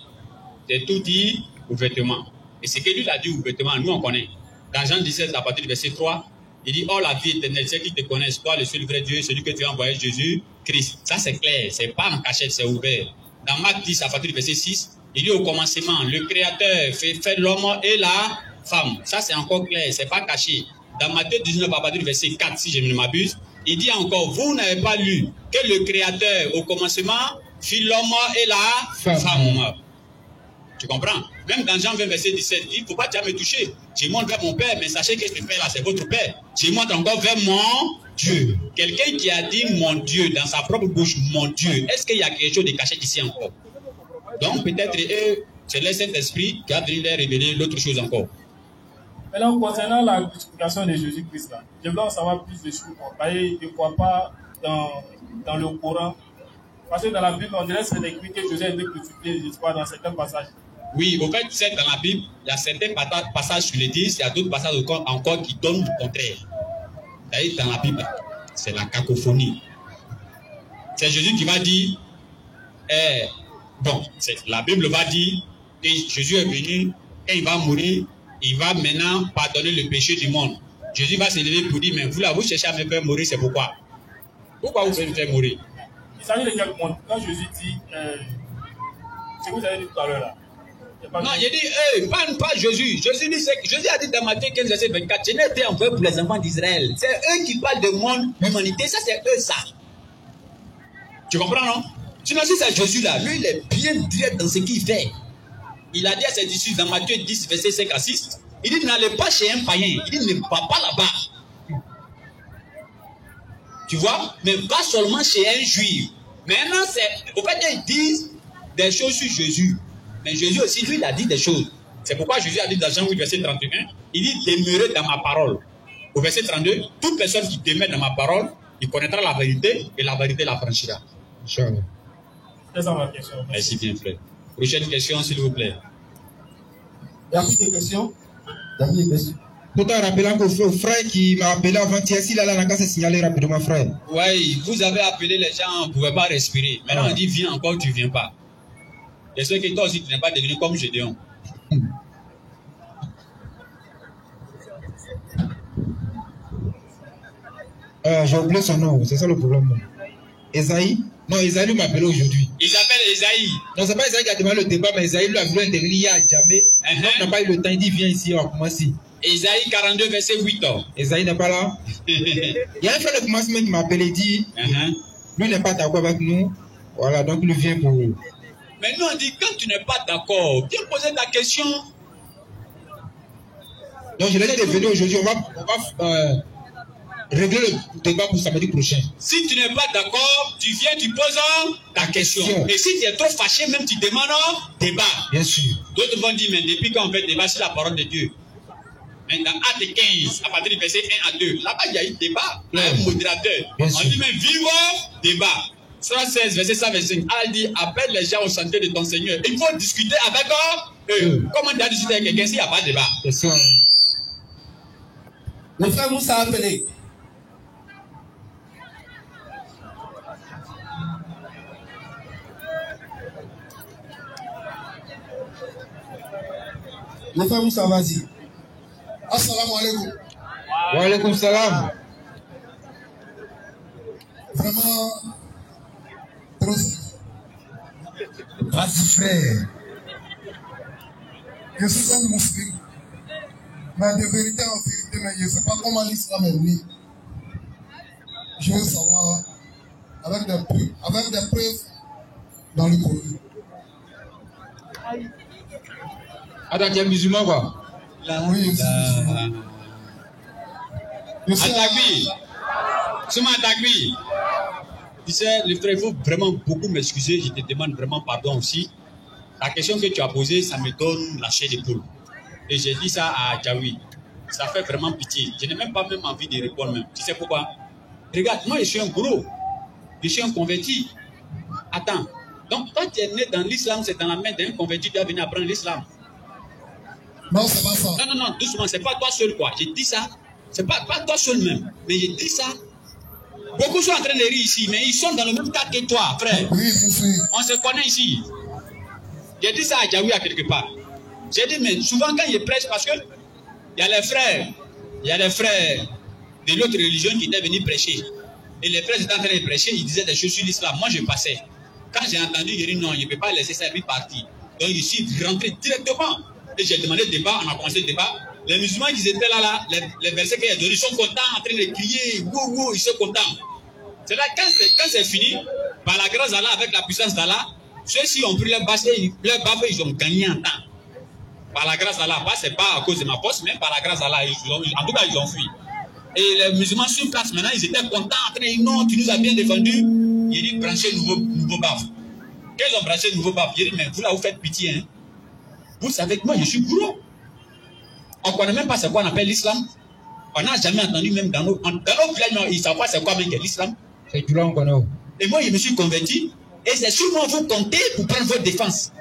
J'ai tout dit ouvertement. Et ce que lui a dit ouvertement, nous, on connaît. Dans Jean 17, à partir du verset 3, il dit, oh, la vie éternelle, c'est qui te connaissent, toi, le seul vrai Dieu, celui que tu as envoyé, Jésus, Christ. Ça, c'est clair. C'est pas en cachette, c'est ouvert. Dans Marc 10, à partir du verset 6, il dit au commencement, le Créateur fait l'homme et la femme. Ça, c'est encore clair. C'est pas caché. Dans Matthieu 19, à partir du verset 4, si je ne m'abuse, il dit encore, vous n'avez pas lu que le Créateur, au commencement, fit l'homme et la femme. Tu comprends? Même dans Jean 20, verset 17, il ne faut pas jamais me toucher. Je montre vers mon Père, mais sachez que ce Père-là, c'est votre Père. Je montre encore vers mon Dieu. Quelqu'un qui a dit mon Dieu dans sa propre bouche, mon Dieu, est-ce qu'il y a quelque chose de caché ici encore? Donc peut-être c'est le Saint-Esprit qui a venu leur révéler l'autre chose encore. Maintenant, concernant la crucifixion de Jésus-Christ, là, je veux en savoir plus de choses. Je ne crois pas dans le Coran. Parce que dans la Bible, on dirait que c'est écrit que Jésus a été crucifié, je crois, dans certains passages. Oui, au fait, tu sais, dans la Bible, il y a certains passages qui le disent, il y a d'autres passages encore qui donnent le contraire. D'ailleurs, dans la Bible, c'est la cacophonie. C'est Jésus qui va dire, la Bible va dire que Jésus est venu, quand il va mourir, il va maintenant pardonner le péché du monde. Jésus va se lever pour dire, mais vous là, vous cherchez à me faire mourir, c'est pourquoi? Pourquoi vous voulez me faire mourir? Il s'agit de quel monde? Quand Jésus dit, ce que vous avez dit tout à l'heure là. Non, il dit, pas Jésus. Jésus a dit dans Matthieu 15, verset 24, je n'ai été envoyé pour les enfants d'Israël. C'est eux qui parlent de monde, l'humanité. Ça, c'est eux, ça. Tu comprends, non? Sinon, si c'est Jésus là, lui, il est bien direct dans ce qu'il fait. Il a dit à ses disciples dans Matthieu 10, verset 5 à 6, il dit, n'allez pas chez un païen. Il dit, ne va pas là-bas. Tu vois? Mais pas seulement chez un juif. Maintenant, au fait, ils disent des choses sur Jésus. Mais Jésus aussi, lui, il a dit des choses. C'est pourquoi Jésus a dit dans Jean 8, verset 31, il dit, demeurez dans ma parole. Au verset 32, toute personne qui demeure dans ma parole, il connaîtra la vérité et la vérité la franchira. C'est ça ma question. Merci bien, frère. Prochaine question, s'il vous plaît. Il y a plus de questions? Il y a plus de questions. Tout en rappelant qu'au frère qui m'a appelé avant-hier, s'il a la case, signaler rapidement, frère. Oui, vous avez appelé les gens, on ne pouvait pas respirer. Maintenant, on dit, viens encore, tu ne viens pas. J'espère que toi aussi, tu n'es pas devenu comme Gédéon. J'ai oublié son nom, c'est ça le problème. Esaïe? Non, Esaïe m'a appelé aujourd'hui. Il s'appelle Esaïe. Non, c'est pas Esaïe qui a demandé le débat, mais Esaïe lui a voulu intervenir il y a jamais. On n'a pas eu le temps, il dit viens ici, on commence ici. Esaïe 42, verset 8. Esaïe n'est pas là. Il y a un frère de commencement qui m'a appelé et dit lui n'est pas d'accord avec nous. Voilà, donc il vient pour nous. Mais nous on dit quand tu n'es pas d'accord, viens poser ta question. Donc je l'ai dit de venir aujourd'hui, on va régler le débat pour samedi prochain. Si tu n'es pas d'accord, tu viens, tu poses ta question. Et si tu es trop fâché, même tu demandes un débat. Bien sûr. D'autres vont dire, mais depuis quand on fait débat sur la parole de Dieu? Mais dans Acte 15, à partir du verset 1 à 2, là-bas il y a eu débat, un modérateur. On dit même vive débat. 116, verset 125, elle dit appelle les gens au chantier de ton Seigneur. Il faut discuter avec eux. Comment tu as discuté avec quelqu'un s'il n'y a pas de débat? Le frère Moussa a appelé. Le frère Moussa, vas-y. Assalamu alaikum. Wa alaikum salam. Vraiment, vas-y frère. Je suis un musulman. Mais de vérité en vérité, mais je ne sais pas comment l'islam est né. Je veux savoir avec des preuves dans le Coran. Attends, tu es musulman quoi? Oui, je suis musulman. Atagbi. Souma Atagbi. Tu sais, le frère, il faut vraiment beaucoup m'excuser. Je te demande vraiment pardon aussi. La question que tu as posée, ça me donne la chair de poule. Et j'ai dit ça à Djaoui. Ça fait vraiment pitié. Je n'ai même pas envie de répondre même. Tu sais pourquoi? Regarde, moi je suis un gourou. Je suis un converti. Attends. Donc toi tu es né dans l'islam, c'est dans la main d'un converti, tu dois venir apprendre l'islam. Non, c'est pas ça. Non, doucement, c'est pas toi seul quoi. J'ai dit ça. C'est pas toi seul même. Mais j'ai dit ça. Beaucoup sont en train de rire ici, mais ils sont dans le même cas que toi, frère. Oui, je suis. On se connaît ici. J'ai dit ça à Djaoui à quelque part. J'ai dit, mais souvent quand il prêche, parce que il y a les frères de l'autre religion qui étaient venus prêcher. Et les frères étaient en train de prêcher, ils disaient des choses sur l'islam. Moi, je passais. Quand j'ai entendu, j'ai dit non, je ne peux pas laisser ça et partir. Donc, je suis rentré directement. Et j'ai demandé le débat, on a commencé le débat. Les musulmans qui étaient là, les versets qu'il y a donnés, ils sont contents, en train de crier, ils sont contents. C'est là, quand c'est fini, par la grâce d'Allah, avec la puissance d'Allah, Ceux-ci ont pris leur baffe et ils ont gagné en temps. Par la grâce d'Allah, c'est pas à cause de ma poste, mais par la grâce d'Allah, en tout cas, ils ont fui. Et les musulmans sur place, maintenant, ils étaient contents, en train de dire non, tu nous as bien défendu. Il dit brancher nouveau baffe. Quand ils ont branché nouveau baffe, il dit mais vous là, vous faites pitié. Hein? Vous savez que moi, je suis gourou. On ne connaît même pas ce qu'on appelle l'islam. On n'a jamais entendu, même dans nos villages, ils ne savent pas c'est quoi même l'islam. C'est tout là, on connaît. Et moi, je me suis converti. Et c'est sûrement vous comptez pour prendre votre défense.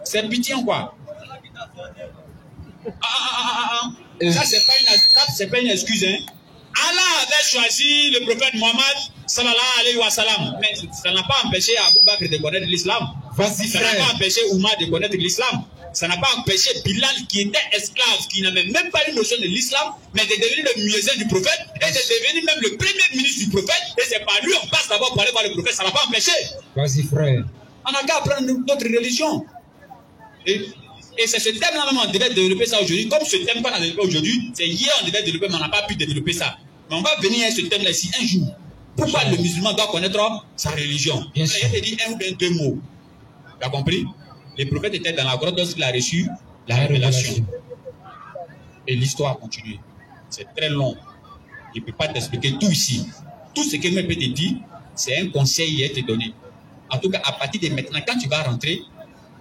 C'est pitié quoi. Ça, c'est pas une excuse. Hein. Allah avait choisi le prophète Mohammed, sallallahu alayhi wa sallam. Mais ça n'a pas empêché Abou Bakr de connaître l'islam. Ça n'a pas empêché Oumar de connaître l'islam. Ça n'a pas empêché Bilal, qui était esclave, qui n'avait même pas une notion de l'islam, mais de devenir le muezzin du prophète, et de devenir même le premier ministre du prophète, et c'est par lui, on passe d'abord pour aller voir le prophète, ça n'a pas empêché. Vas-y, frère. On n'a qu'à apprendre notre religion. Et c'est ce thème-là même, on devait développer ça aujourd'hui. Comme ce thème qu'on a développé aujourd'hui, c'est hier on devait développer, mais on n'a pas pu développer ça. Mais on va venir à ce thème-là ici un jour. Pourquoi le musulman doit connaître sa religion? Il a dit un ou bien deux mots. Tu as compris? Les prophètes étaient dans la grotte lorsqu'il a reçu la révélation. Et l'histoire a continué. C'est très long. Il ne peut pas t'expliquer tout ici. Tout ce que moi peut te dire, c'est un conseil qui a été donné. En tout cas, à partir de maintenant, quand tu vas rentrer,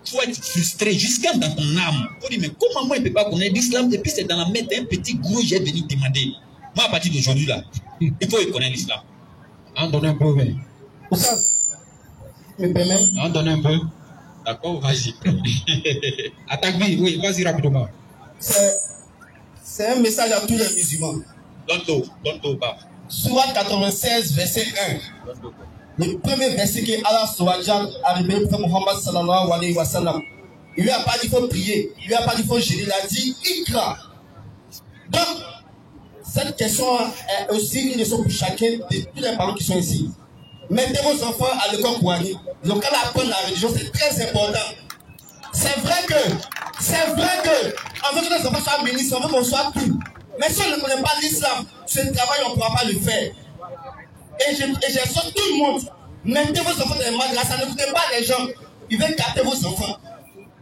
il faut être frustré jusqu'à dans ton âme. Il faut dire, mais comment moi, je ne peux pas connaître l'islam? Et puis c'est dans la mente d'un petit gros, j'ai venu demander. Moi, à partir d'aujourd'hui, là, il faut connaître l'islam. On donne un peu, mais. On donne un peu. D'accord, vas-y. Attaque, oui, vas-y rapidement. C'est un message à tous les musulmans. Donne-toi, pas. Sourate 96, verset 1. Le premier verset que Allah a révélé pour Muhammad sallallahu alayhi wa sallam. Il lui a pas dit qu'il faut prier, il lui a pas dit qu'il faut gérer, il a dit Ikra. Donc, cette question est aussi une leçon pour chacun de tous les parents qui sont ici. Mettez vos enfants à l'école coranique. Donc, quand on apprend la religion, c'est très important. C'est vrai que, on veut que nos enfants soient ministres, on veut qu'on soit tout. Mais si on ne connaît pas l'islam, ce travail, on ne pourra pas le faire. Et j'exhorte tout le monde. Mettez vos enfants dans les madrasas, n'écoutez pas les gens. Ils veulent capter vos enfants.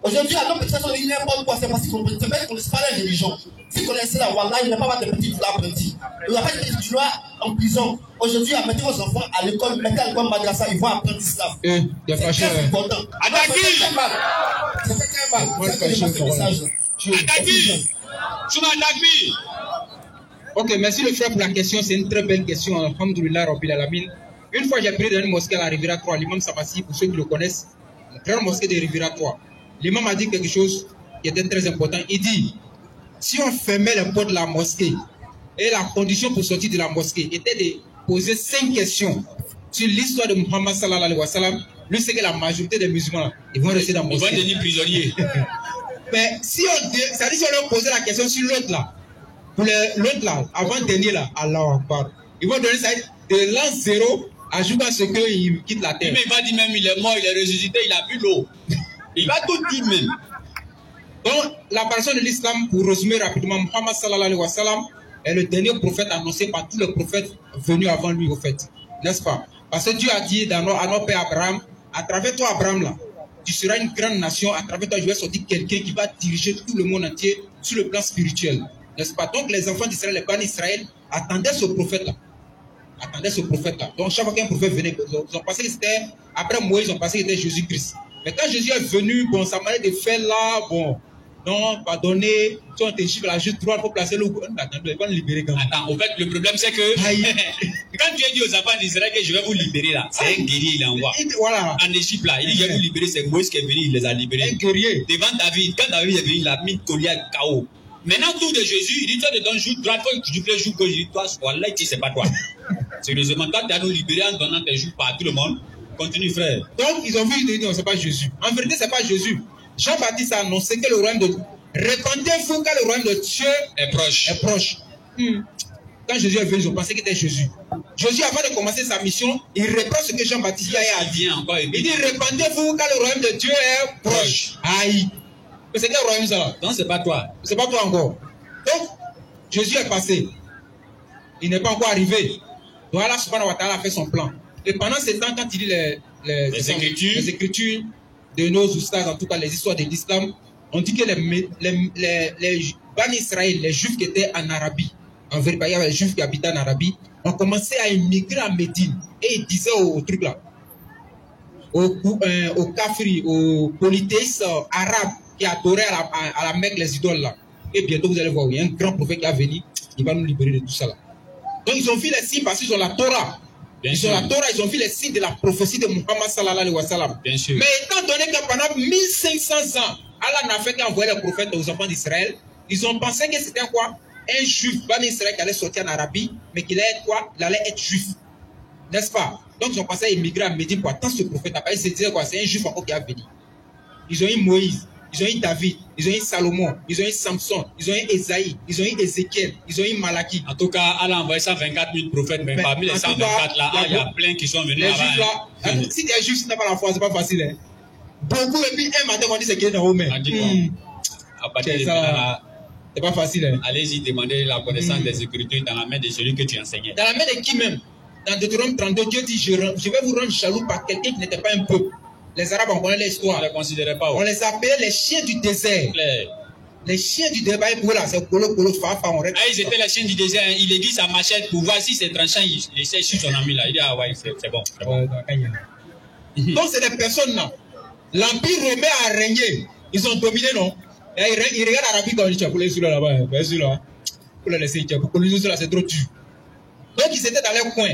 Aujourd'hui, à nos petits enfants, ils n'importe quoi. C'est parce qu'on ne connaissent pas la religion. S'ils connaissaient la Wallah, il n'y a pas de petits apprentis. Il n'y a pas de petits joueurs en prison. Aujourd'hui, mettez vos enfants à l'école, mettez à l'école madrasa, ils vont apprendre l'islam. C'est très important. Attaque! Ça fait très mal. C'est message. Ok, merci le frère pour la question. C'est une très belle question. Alhamdulillah, Rabbil Alamin. Une fois, j'ai pris dans une mosquée à la Riviera 3, l'imam Sabassi, pour ceux qui le connaissent, la grande mosquée de Riviera 3. L'imam a dit quelque chose qui était très important. Il dit, si on fermait les portes de la mosquée, et la condition pour sortir de la mosquée était de poser 5 questions sur l'histoire de Muhammad sallallahu alayhi wa sallam, lui c'est que la majorité des musulmans, ils vont rester dans la mosquée. Ils vont devenir prisonniers. Mais si on leur posait la question sur l'autre là, pour l'autre là, avant-dernier là, Allah Akbar, ils vont donner ça de l'an 0 ajoutant ce qu'il quitte la terre. Mais il va dire même il est mort, il est ressuscité, il a bu l'eau. Il va tout dire même. Donc, l'apparition de l'islam, pour résumer rapidement, Muhammad sallallahu alayhi wa sallam est le dernier prophète annoncé par tous les prophètes venus avant lui, au fait. N'est-ce pas? Parce que Dieu a dit à nos pères Abraham, à travers toi, Abraham, là, tu seras une grande nation, à travers toi, je vais sortir quelqu'un qui va diriger tout le monde entier sur le plan spirituel. N'est-ce pas? Donc, les enfants d'Israël, les bans d'Israël, attendaient ce prophète-là. Donc, chaque fois qu'un prophète venait, ils ont pensé que c'était, après Moïse, ils ont pensé que c'était Jésus-Christ. Mais quand Jésus est venu, bon, sa manière de faire là, bon, non, pardonner, si on te chiffre la juste droite, il faut placer le coup. Attendez, il va nous libérer quand même. Attends, au fait, le problème c'est que, quand tu as dit aux enfants d'Israël que je vais vous libérer là, c'est un guerrier, il envoie. Voilà. En Égypte là, il dit je vais vous libérer, c'est Moïse qui est venu, il les a libérés. Un guerrier. Devant David, quand David est venu, il a mis Goliath KO. Maintenant, tout de Jésus, il dit toi, te donnes joue droite, il faut que tu fais joue gauche, il dit toi, voilà, il dit c'est pas toi. Sérieusement, toi, tu as nous libéré en donnant tes joues par tout le monde. Continue, frère. Donc, ils ont vu, ils disent non, c'est pas Jésus. En vérité, c'est pas Jésus. Jean-Baptiste a annoncé que le royaume de répandez-vous quand le royaume de Dieu est proche. Quand Jésus est venu, ils ont pensé que c'était Jésus. Jésus, avant de commencer sa mission, il reprend ce que Jean-Baptiste a dit. Il dit répandez-vous quand le royaume de Dieu est proche. Aïe. Mais c'est quel royaume ça là? Non, c'est pas toi. C'est pas toi encore. Donc, Jésus est passé. Il n'est pas encore arrivé. Donc Allah subhanahu wa ta'ala a fait son plan. Et pendant ce temps, quand il lit les écritures de nos oustas, en tout cas les histoires de l'islam, on dit que les Bani Israël, les juifs qui étaient en Arabie, en vérité, il y avait les juifs qui habitaient en Arabie, ont commencé à immigrer à Médine. Et ils disaient au truc là, aux kafri, aux polythéistes arabes qui adoraient à la Mecque les idoles là. Et bientôt vous allez voir, il y a un grand prophète qui va venir, il va nous libérer de tout ça là. Donc ils ont vu les signes parce qu'ils ont la Torah. Ils ont la Torah, ils ont vu les signes de la prophétie de Muhammad sallallahu alayhi wa sallam. Mais étant donné que pendant 1500 ans, Allah n'a fait qu'envoyer les prophètes aux enfants d'Israël, ils ont pensé que c'était quoi? Un juif, Bani Israël qui allait sortir en Arabie, mais qu'il allait être quoi? Il allait être juif. N'est-ce pas? Donc ils ont pensé à immigrer à Médine pour attendre ce prophète. Après ils se disaient quoi? C'est un juif encore qui a venu. Ils ont eu Moïse, ils ont eu David, ils ont eu Salomon, ils ont eu Samson, ils ont eu Esaïe, ils ont eu Ézéchiel, ils ont eu Malachie. En tout cas, Allah a envoyé 124 000 prophètes, mais parmi les 124 là, il y a plein qui sont venus là-bas. Les juifs là, si tu es juif, si tu n'as pas la foi, c'est pas facile. Hein. Beaucoup, et puis un matin, on dit c'est qui est dans Romain. À partir de là, c'est pas facile. Hein. Allez-y demander la connaissance des Écritures dans la main de celui que tu enseignais. Dans la main de qui même? Dans Deutéronome 32, Dieu dit je vais vous rendre jaloux par quelqu'un qui n'était pas un peuple. Les Arabes, on connaît l'histoire. On ne les considérait pas. On les appelait les chiens du désert. Les chiens du désert, c'est Kolo, Fafa. Ils étaient les chiens du désert. Il aiguise sa machette pour voir si c'est tranchant. Il essaie sur son ami là. Il dit ah ouais, c'est bon. Donc c'est des personnes là. L'Empire romain a régné. Ils ont dominé, non? Et ils regardent l'Arabie quand ils disent pour les celui là-bas. Pour les laisser, pour les là, c'est trop dur. Donc ils étaient dans leur coin.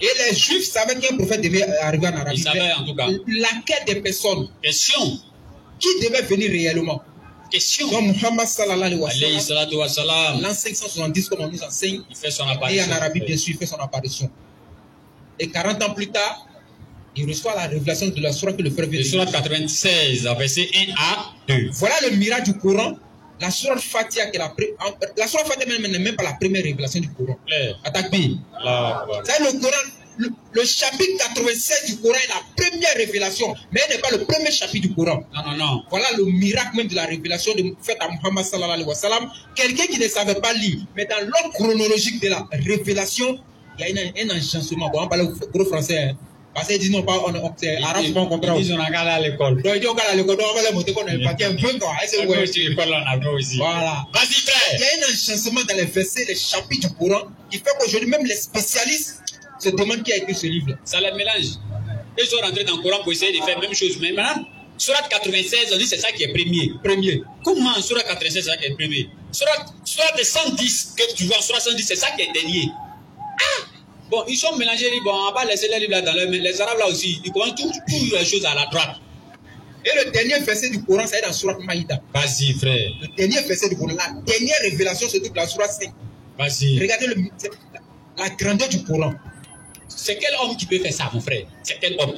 Et les Juifs savaient qu'un prophète devait arriver en Arabie. Ils savaient en tout cas. Laquelle des personnes? Question. Qui devait venir réellement? Question. Donc Muhammad sallallahu alayhi wa sallam. L'an 570, comme on nous enseigne. Il fait son apparition. Et en Arabie, bien sûr, il fait son apparition. Et 40 ans plus tard, il reçoit la révélation de la sourate que le frère vient de dire. Sourate 96, verset 1 à 2. Voilà le miracle du Coran. La sourate Fatiha, la sourate Fatiha n'est même pas la première révélation du Coran. Attaque B. C'est le Coran, le chapitre 96 du Coran est la première révélation, mais elle n'est pas le premier chapitre du Coran. Non. Voilà le miracle même de la révélation faite à Muhammad sallallahu alayhi wa sallam. Quelqu'un qui ne savait pas lire, mais dans l'ordre chronologique de la révélation, il y a un enchancement. On parle gros français. Hein. Parce qu'ils disent non pas, c'est arabe, c'est pas un contrat. Ils ont regardé à l'école. Donc ils ont regardé à l'école, donc on va les montrer qu'on a un paquet un peu quoi. Voilà. Vas-y frère. Il y a un enchancement dans les versets, les chapitres du Coran, qui fait qu'aujourd'hui même les spécialistes se demandent qui a écrit ce livre. Ça les mélange. Ils sont rentrés dans le Coran pour essayer de faire la même chose. Mais maintenant, Sourate 96, on dit c'est ça qui est premier. Comment Sourate 96 c'est ça qui est premier? Sourate 110 que tu vois, Sourate 110 c'est ça qui est dernier. Bon, ils sont mélangés, bon, on va laisser les livres là dans les mains. Les Arabes là aussi, ils commencent toutes les choses à la droite. Et le dernier verset du Coran, ça est dans Sourate Maïda. Vas-y, frère. Le dernier verset du Coran, la dernière révélation se trouve dans la Sourate 5. Vas-y. Regardez la grandeur du Coran. C'est quel homme qui peut faire ça, mon frère? C'est quel homme?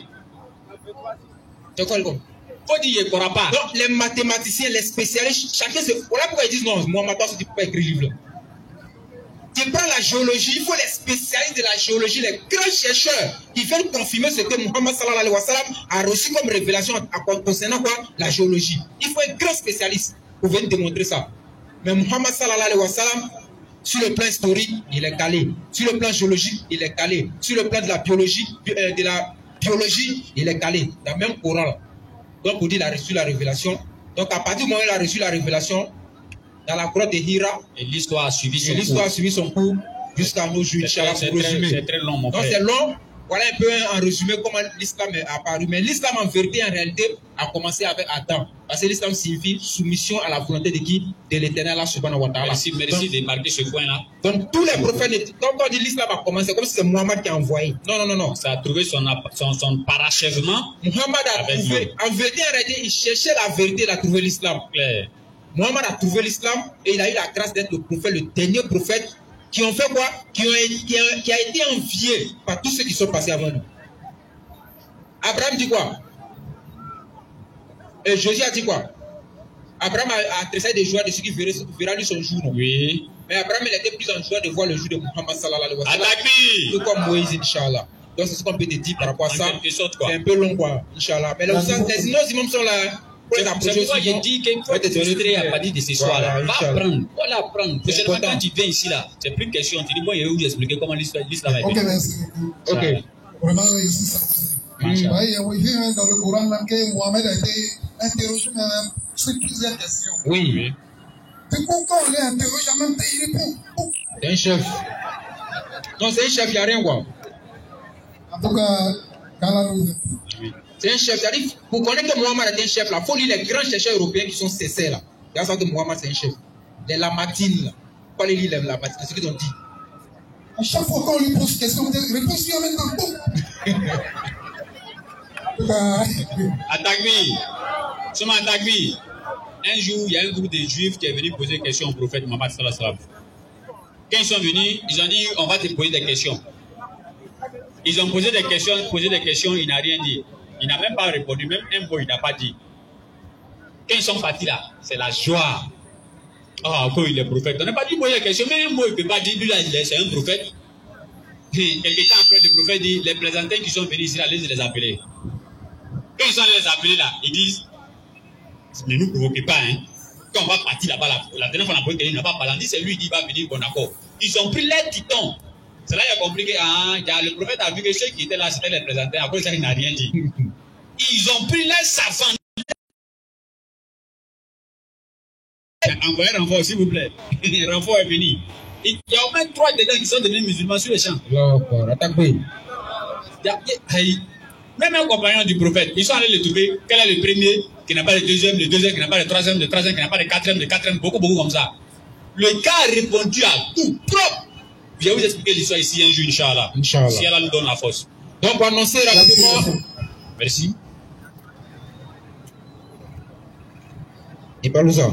C'est quoi l'homme? Faut dire qu'il ne pourra pas. Donc, les mathématiciens, les spécialistes, chacun se. Voilà pourquoi ils disent non, moi, maintenant, tu ne peux pas écrire livre là. Tu prends la géologie, il faut les spécialistes de la géologie, les grands chercheurs qui viennent confirmer ce que Muhammad sallallahu alayhi wa sallam a reçu comme révélation concernant quoi? La géologie. Il faut un grand spécialiste pour venir démontrer ça. Mais Muhammad sallallahu alayhi wa sallam, sur le plan historique, il est calé. Sur le plan géologique, il est calé. Sur le plan de la biologie, il est calé. Dans le même Coran là. Donc, on dit qu'il a reçu la révélation. Donc, à partir du moment où il a reçu la révélation, dans la grotte de Hira, et l'histoire a suivi son cours jusqu'à nos jours. C'est très long, mon frère. Donc c'est long. Voilà un peu en résumé comment l'islam est apparu. Mais l'islam en vérité, en réalité, a commencé avec Adam. Parce que l'islam signifie soumission à la volonté de qui? De l'éternel Allah subhanahu wa ta'ala. Merci de marquer ce point-là. Donc tous les prophètes, quand on dit l'islam a commencé, comme si c'est Muhammad qui a envoyé. Non. Ça a trouvé son parachèvement. Muhammad a trouvé. En vérité, en réalité, il cherchait la vérité, il a trouvé l'islam. Muhammad a trouvé l'islam et il a eu la grâce d'être le prophète, le dernier prophète qui ont fait quoi? Qui a été envié par tous ceux qui sont passés avant nous. Abraham dit quoi? Et Josué a dit quoi? Abraham a tressé des joies de ce qui verra lui son jour. Non? Oui. Mais Abraham il était plus en joie de voir le jour de Muhammad sallallahu alayhi wa sallam. Tout comme Moïse, Inch'Allah. Donc c'est ce qu'on peut te dire par rapport à ça. C'est un peu long quoi, Inch'Allah. Mais les imams sont là. C'est pourquoi je dis qu'il faut t'illustrer à partir de ce soir-là. Va apprendre, va l'apprendre. Prochainement, quand tu viens ici, là, c'est plus une question. Tu dis, bon, il y a où expliquer comment l'islam est. Ok, merci. Ok. Vraiment réussi ça. Oui, dans le Coran, même que Mohamed a été interrogé sur plusieurs questions. Oui. C'est pourquoi on l'a interrogé en même temps, il répond. C'est un chef. Non, c'est un chef, il n'y a rien, quoi. En tout cas, c'est un chef. C'est-à-dire, pour connaître que Mohamed est un chef, il faut lire les grands chercheurs européens qui sont cessés là. Il y a ça que Mohamed c'est un chef. Les Lamartine, là. Pas les lire les Lamartine, c'est ce qu'ils ont dit. À chaque fois qu'on lui pose question, on dit réponse lui amène dans le dos. Atagbi. Seulement Atagbi. Un jour, il y a un groupe de juifs qui est venu poser des questions au prophète Mohammed sallallahu alayhi wa sallam. Quand ils sont venus, ils ont dit on va te poser des questions. Ils ont posé des questions, il n'a rien dit. Il n'a même pas répondu, même un mot il n'a pas dit. Quand ils sont partis là, c'est la joie. Ah, oh, il est prophète. On n'a pas dit poser des questions, mais un mot il ne peut pas dire, lui là, c'est un prophète. Quelques temps après, le prophète dit, les présentants qui sont venus ici, là, allez les appeler. Quand ils sont allés les appeler là, ils disent, ne nous provoquez pas, hein. Quand on va partir là-bas, la dernière fois on a posé quelqu'un, il n'a pas parlé, on dit c'est lui qui va venir, bon d'accord. Ils ont pris les titans. C'est là qu'il a compris que le prophète a vu que ceux qui étaient là, c'était les présentants, à cause de ça, il n'a rien dit. Ils ont pris les savants. Envoyez un renfort, s'il vous plaît. Le renfort est venu. Il y a au moins 3 dedans qui sont devenus musulmans sur les champs. Même un compagnon du prophète, ils sont allés le trouver. Quel est le premier qui n'a pas le deuxième qui n'a pas le troisième qui n'a pas le quatrième, beaucoup comme ça. Le gars a répondu à tout propre. Je vais vous expliquer l'histoire ici un jour, Inch'Allah. Si Allah nous donne la force. Donc, pour annoncer rapidement. Merci. Il parle où ça?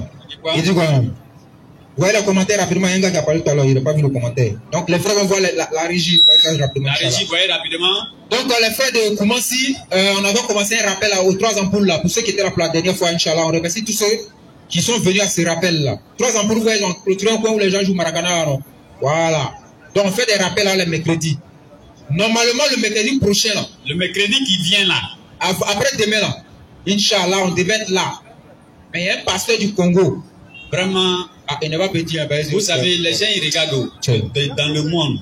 Il dit quoi? Vous voyez le commentaire rapidement, il y a un gars qui a parlé tout à l'heure, il n'a pas vu le commentaire. Donc les frères vont voir la régie, rapidement. La régie, vous voyez rapidement. Donc les frères de Koumassi, on avait commencé un rappel aux 3 ampoules là, pour ceux qui étaient là pour la dernière fois, Inch'Allah. On remercie tous ceux qui sont venus à ce rappel là. 3 ampoules, vous voyez, le un coin où les gens jouent Maracana, non? Voilà. Donc on fait des rappels là les mercredis. Normalement le mercredi prochain là. Le mercredi qui vient là. Après demain là, Inch'Allah, on devait être là. Mais il y a un pasteur du Congo. Vraiment. Il n'est pas petit. Vous savez, les gens ils regardent dans le monde.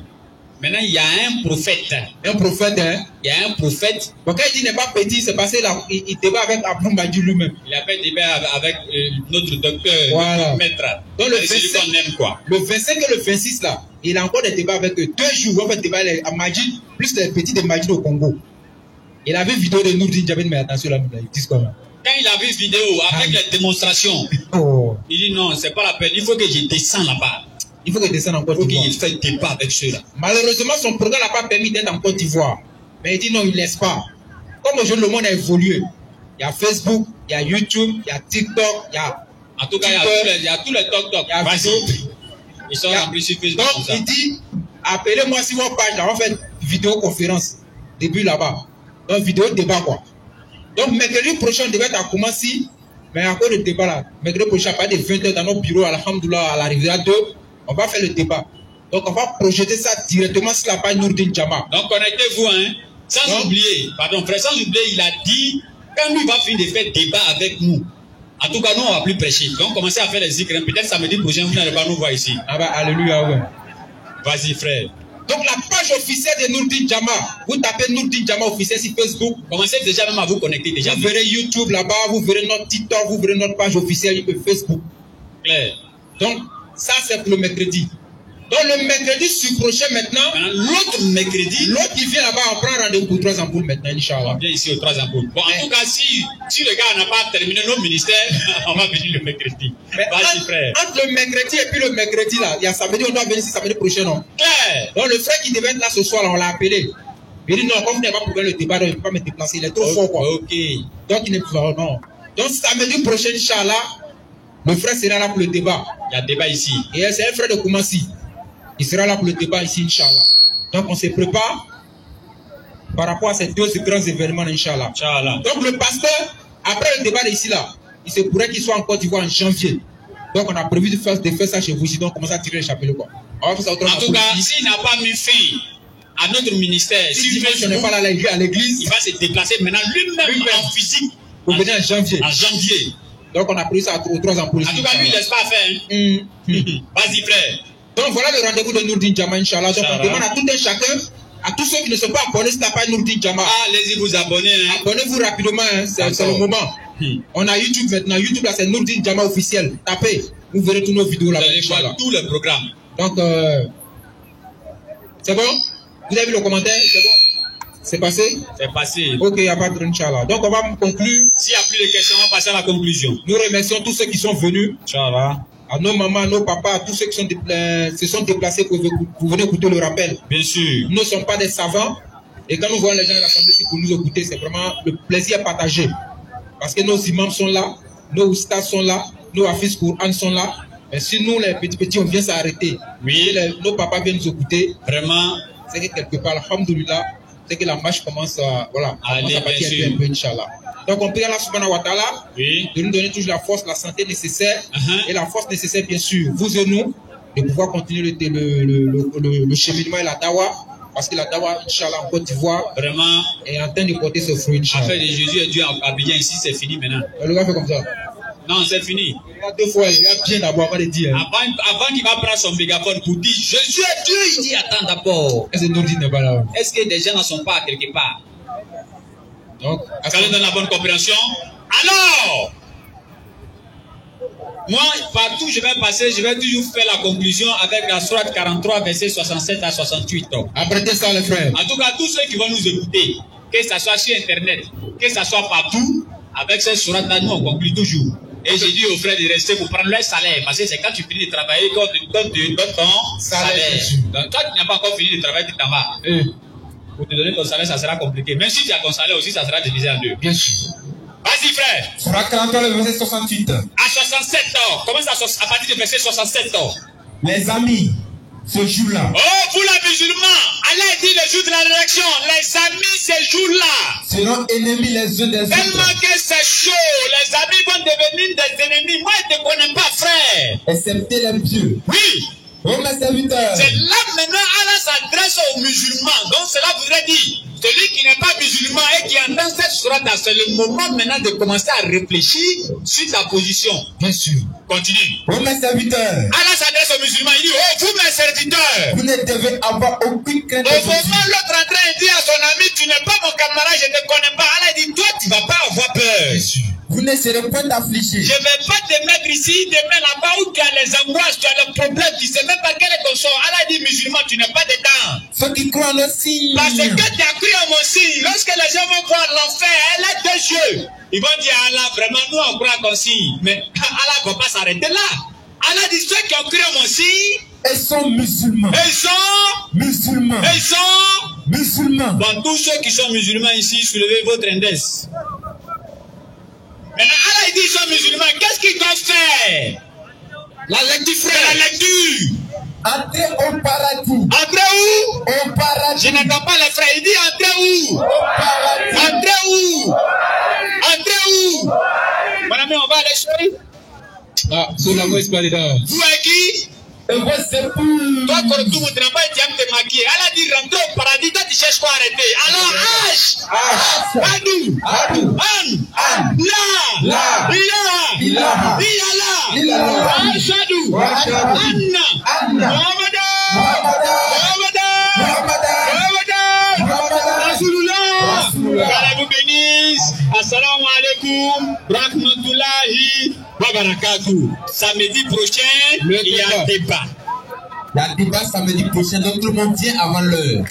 Maintenant, il y a un prophète. Un prophète, hein? Il y a un prophète. Donc, quand il dit n'est pas petit, c'est parce qu'il débat avec Abdou Mbadji lui-même. Il a fait débat avec notre docteur, voilà. Notre maître. Donc, le 25, qu'on aime, quoi. Le 25 et le 26, là, il a encore des débats avec eux. 2 jours, on fait débat à Madji, plus les petits de Madji au Congo. Il a vu une vidéo de Nourdine Djabé, mais attention là, ils disent comment. Quand il a vu une vidéo avec les démonstrations, il dit non, c'est pas la peine, il faut que je descende là-bas. Il faut qu'il descende en Côte d'Ivoire. Il faut qu'il fasse débat avec ceux-là. Malheureusement, son programme n'a pas permis d'être en Côte d'Ivoire. Mais il dit non, il ne laisse pas. Comme aujourd'hui, le monde a évolué. Il y a Facebook, il y a YouTube, il y a TikTok, il y a. En tout cas, il y a tous les TikTok. Ils sont remplis sur Facebook. Donc, il dit appelez-moi sur votre page, là, on fait vidéoconférence. Début là-bas. Donc, vidéo débat, quoi. Donc, mercredi prochain, on devait être à Koumassi. Mais à cause du débat là, mercredi prochain, à partir de 20h dans nos bureaux, alhamdoulilah, à la Riviera 2, on va faire le débat. Donc, on va projeter ça directement sur la page Nourdine Djama. Donc, connectez-vous, hein. Sans oublier, il a dit, quand lui va finir de faire débat avec nous, en tout cas, nous, on va plus prêcher. Donc, commencez à faire les zikr. Peut-être samedi prochain, vous n'allez pas nous voir ici. Ah bah, alléluia, ouais. Vas-y, frère. Donc, la page officielle de Nourdine Djama, vous tapez Nourdine Djama officiel sur Facebook. Commencez déjà même à vous connecter. Déjà. Vous verrez YouTube là-bas, vous verrez notre TikTok, vous verrez notre page officielle de Facebook. Claire. Donc, ça, c'est pour le mercredi. Donc, le mercredi prochain maintenant, l'autre mercredi, l'autre qui vient là-bas, on prend rendez-vous pour 3 ampoules maintenant, Inch'Allah. On vient ici aux 3 ampoules. Bon, en tout cas, si le gars n'a pas terminé nos ministères, on va venir le mercredi. Vas-y, frère. Entre le mercredi et puis le mercredi, là, il y a samedi, on doit venir ici samedi prochain, non? Claire. Donc, le frère qui devait être là ce soir, là, on l'a appelé. Il dit non, comme vous n'avez pas prouvé le débat, donc il ne peut pas me déplacer, il est trop fort, quoi. Ok. Donc, il n'est plus fort, non. Donc, samedi prochain, Inch'Allah, le frère sera là pour le débat. Il y a débat ici. Et c'est un frère de Koumassi. Il sera là pour le débat ici, Inch'Allah. Donc, on se prépare par rapport à ces 2 grands événements, Inch'Allah. Donc, le pasteur, après le débat ici, là, il se pourrait qu'il soit en Côte d'Ivoire en janvier. Donc, on a prévu de faire ça chez vous ici. Donc, on commence à tirer les chapelets, quoi. En tout cas, s'il n'a pas mis fin à notre ministère, si je n'est pas là à l'église, il va se déplacer maintenant lui-même en physique. Pour venir en janvier. En janvier. Donc, on a pris ça aux 3 ampoules. En tout cas, lui, il ne laisse pas faire. Vas-y, frère. Donc, voilà le rendez-vous de Nourdine Djama, Inch'Allah. Donc, on demande à tout un chacun À tous ceux qui ne sont pas abonnés, c'est la page Nourdine Jama. Allez-y vous abonner. Hein. Abonnez-vous rapidement, hein. C'est le moment. On a YouTube maintenant. YouTube là, c'est Nourdine Jama officiel. Tapez, vous verrez tous nos vidéos là. Vous allez voir tous les programmes. Donc, c'est bon? Vous avez vu le commentaire? C'est bon? C'est passé? C'est passé. Ok, il n'y a pas de Inch'Allah. Donc, on va conclure. S'il n'y a plus de questions, on va passer à la conclusion. Nous remercions tous ceux qui sont venus. Inch'Allah. À nos mamans, à nos papas, à tous ceux qui se sont déplacés pour venir écouter le rappel. Bien sûr. Nous ne sommes pas des savants. Et quand nous voyons les gens à l'Assemblée pour nous écouter, c'est vraiment le plaisir partagé. Parce que nos imams sont là, nos oustas sont là, nos hafiz Qur'an sont là. Et si nous, les petits, on vient s'arrêter, oui. Nos papas viennent nous écouter, vraiment, c'est que quelque part, alhamdoulilah, c'est que la marche commence à, voilà, allez, à partir un peu, Inch'Allah. Donc on prie Allah subhanahu wa ta'ala de nous donner toujours la force, la santé nécessaire et la force nécessaire, bien sûr, vous et nous, de pouvoir continuer le cheminement et la dawa. Parce que la dawa, Inch'Allah, en Côte d'Ivoire, vraiment, est en train de porter ses fruits, Inch'Allah. Affaire de Jésus et Dieu à Abidjan ici, c'est fini maintenant. Le gars fait comme ça. Non, c'est fini. Il y a 2 fois, il a bien d'abord avant de dire. Avant qu'il va prendre son mégaphone pour dire Jésus est Dieu, il dit attends d'abord. Est-ce que Nourdine n'est pas là? Est-ce que des gens ne sont pas quelque part? Donc, ça nous donne la bonne compréhension. Alors, moi, partout je vais passer, je vais toujours faire la conclusion avec la sourate 43, versets 67 à 68. Après ça, les frères. En tout cas, tous ceux qui vont nous écouter, que ce soit sur Internet, que ce soit partout, avec cette sourate-là, nous on conclut toujours. Et j'ai dit aux frères de rester pour prendre leur salaire. Parce que c'est quand tu finis de travailler qu'on te donne ton salaire. Donc toi, tu n'as pas encore fini de travailler, tu t'en vas. Pour te donner ton salaire, ça sera compliqué. Même si tu as ton salaire aussi, ça sera divisé en 2. Bien sûr. Vas-y, frère. Surah 43, le verset 68. À 67 ans. Commence à partir du verset 67 ans. Les amis, ce jour-là. Oh, pour les musulmans, Allah dit le jour de la rédaction, les amis, ce jour-là seront ennemis les uns des autres. Tellement que c'est chaud, les amis vont devenir des ennemis. Moi, je ne te connais pas, frère. Excepté les pieux. Oui. Oh, mes serviteurs. C'est là maintenant Allah s'adresse aux musulmans. Donc cela voudrait dire, celui qui n'est pas musulman et qui entend cette sourate, c'est le moment maintenant de commencer à réfléchir sur sa position. Bien sûr. Continue. Oh, mes serviteurs. Allah s'adresse aux musulmans, il dit, oh, vous mes serviteurs. Vous ne devez avoir aucune crainte. Au moment où l'autre en train de dire à son ami, tu n'es pas mon camarade, je ne te connais pas. Allah dit, toi, tu ne vas pas avoir peur. Bien sûr. Vous ne serez point affligés. Je ne vais pas te mettre ici, demain là-bas où tu as les angoisses, tu as le problème, tu ne sais même pas quel est ton sort. Allah dit, musulman, tu n'es pas dedans. Ceux qui croient en le signe. Parce que tu as cru en mon signe. Lorsque les gens vont voir l'enfer, elle a 2 yeux. Ils vont dire, Allah, vraiment, nous on croit en ton signe. Mais Allah ne va pas s'arrêter là. Allah dit, ceux qui ont cru en mon signe, ils sont musulmans. Ils sont musulmans. Ils sont musulmans. Bon, tous ceux qui sont musulmans ici, soulevez votre index. Maintenant, Allah dit, ils sont musulmans. Qu'est-ce qu'ils doivent faire? La lecture, frère. La lecture. Entrez au paradis. Entrez où? Au paradis. Je n'entends pas les frères. Il dit entrez où? Au paradis. Entrez où? Entrez où? Mon ami, on va aller chérie. Ah, sur la voix, c'est pas dedans. Vous avec qui? Et vos épouses. Toi, quand tu ne pas été te maquiller. Allah dit rentre au paradis. Toi, tu cherches quoi arrêter? Alors, H. Adou. Adou. An. La. La. Ilaha. Ilala. Ashadu. Anna. Muhammadan. Rasulullah. Allah vous bénisse. Assalamu alaikum. Rahmatullahi wa barakatuh. Samedi prochain, il y a un débat. Il y a un débat samedi prochain, donc tout le monde vient avant l'heure.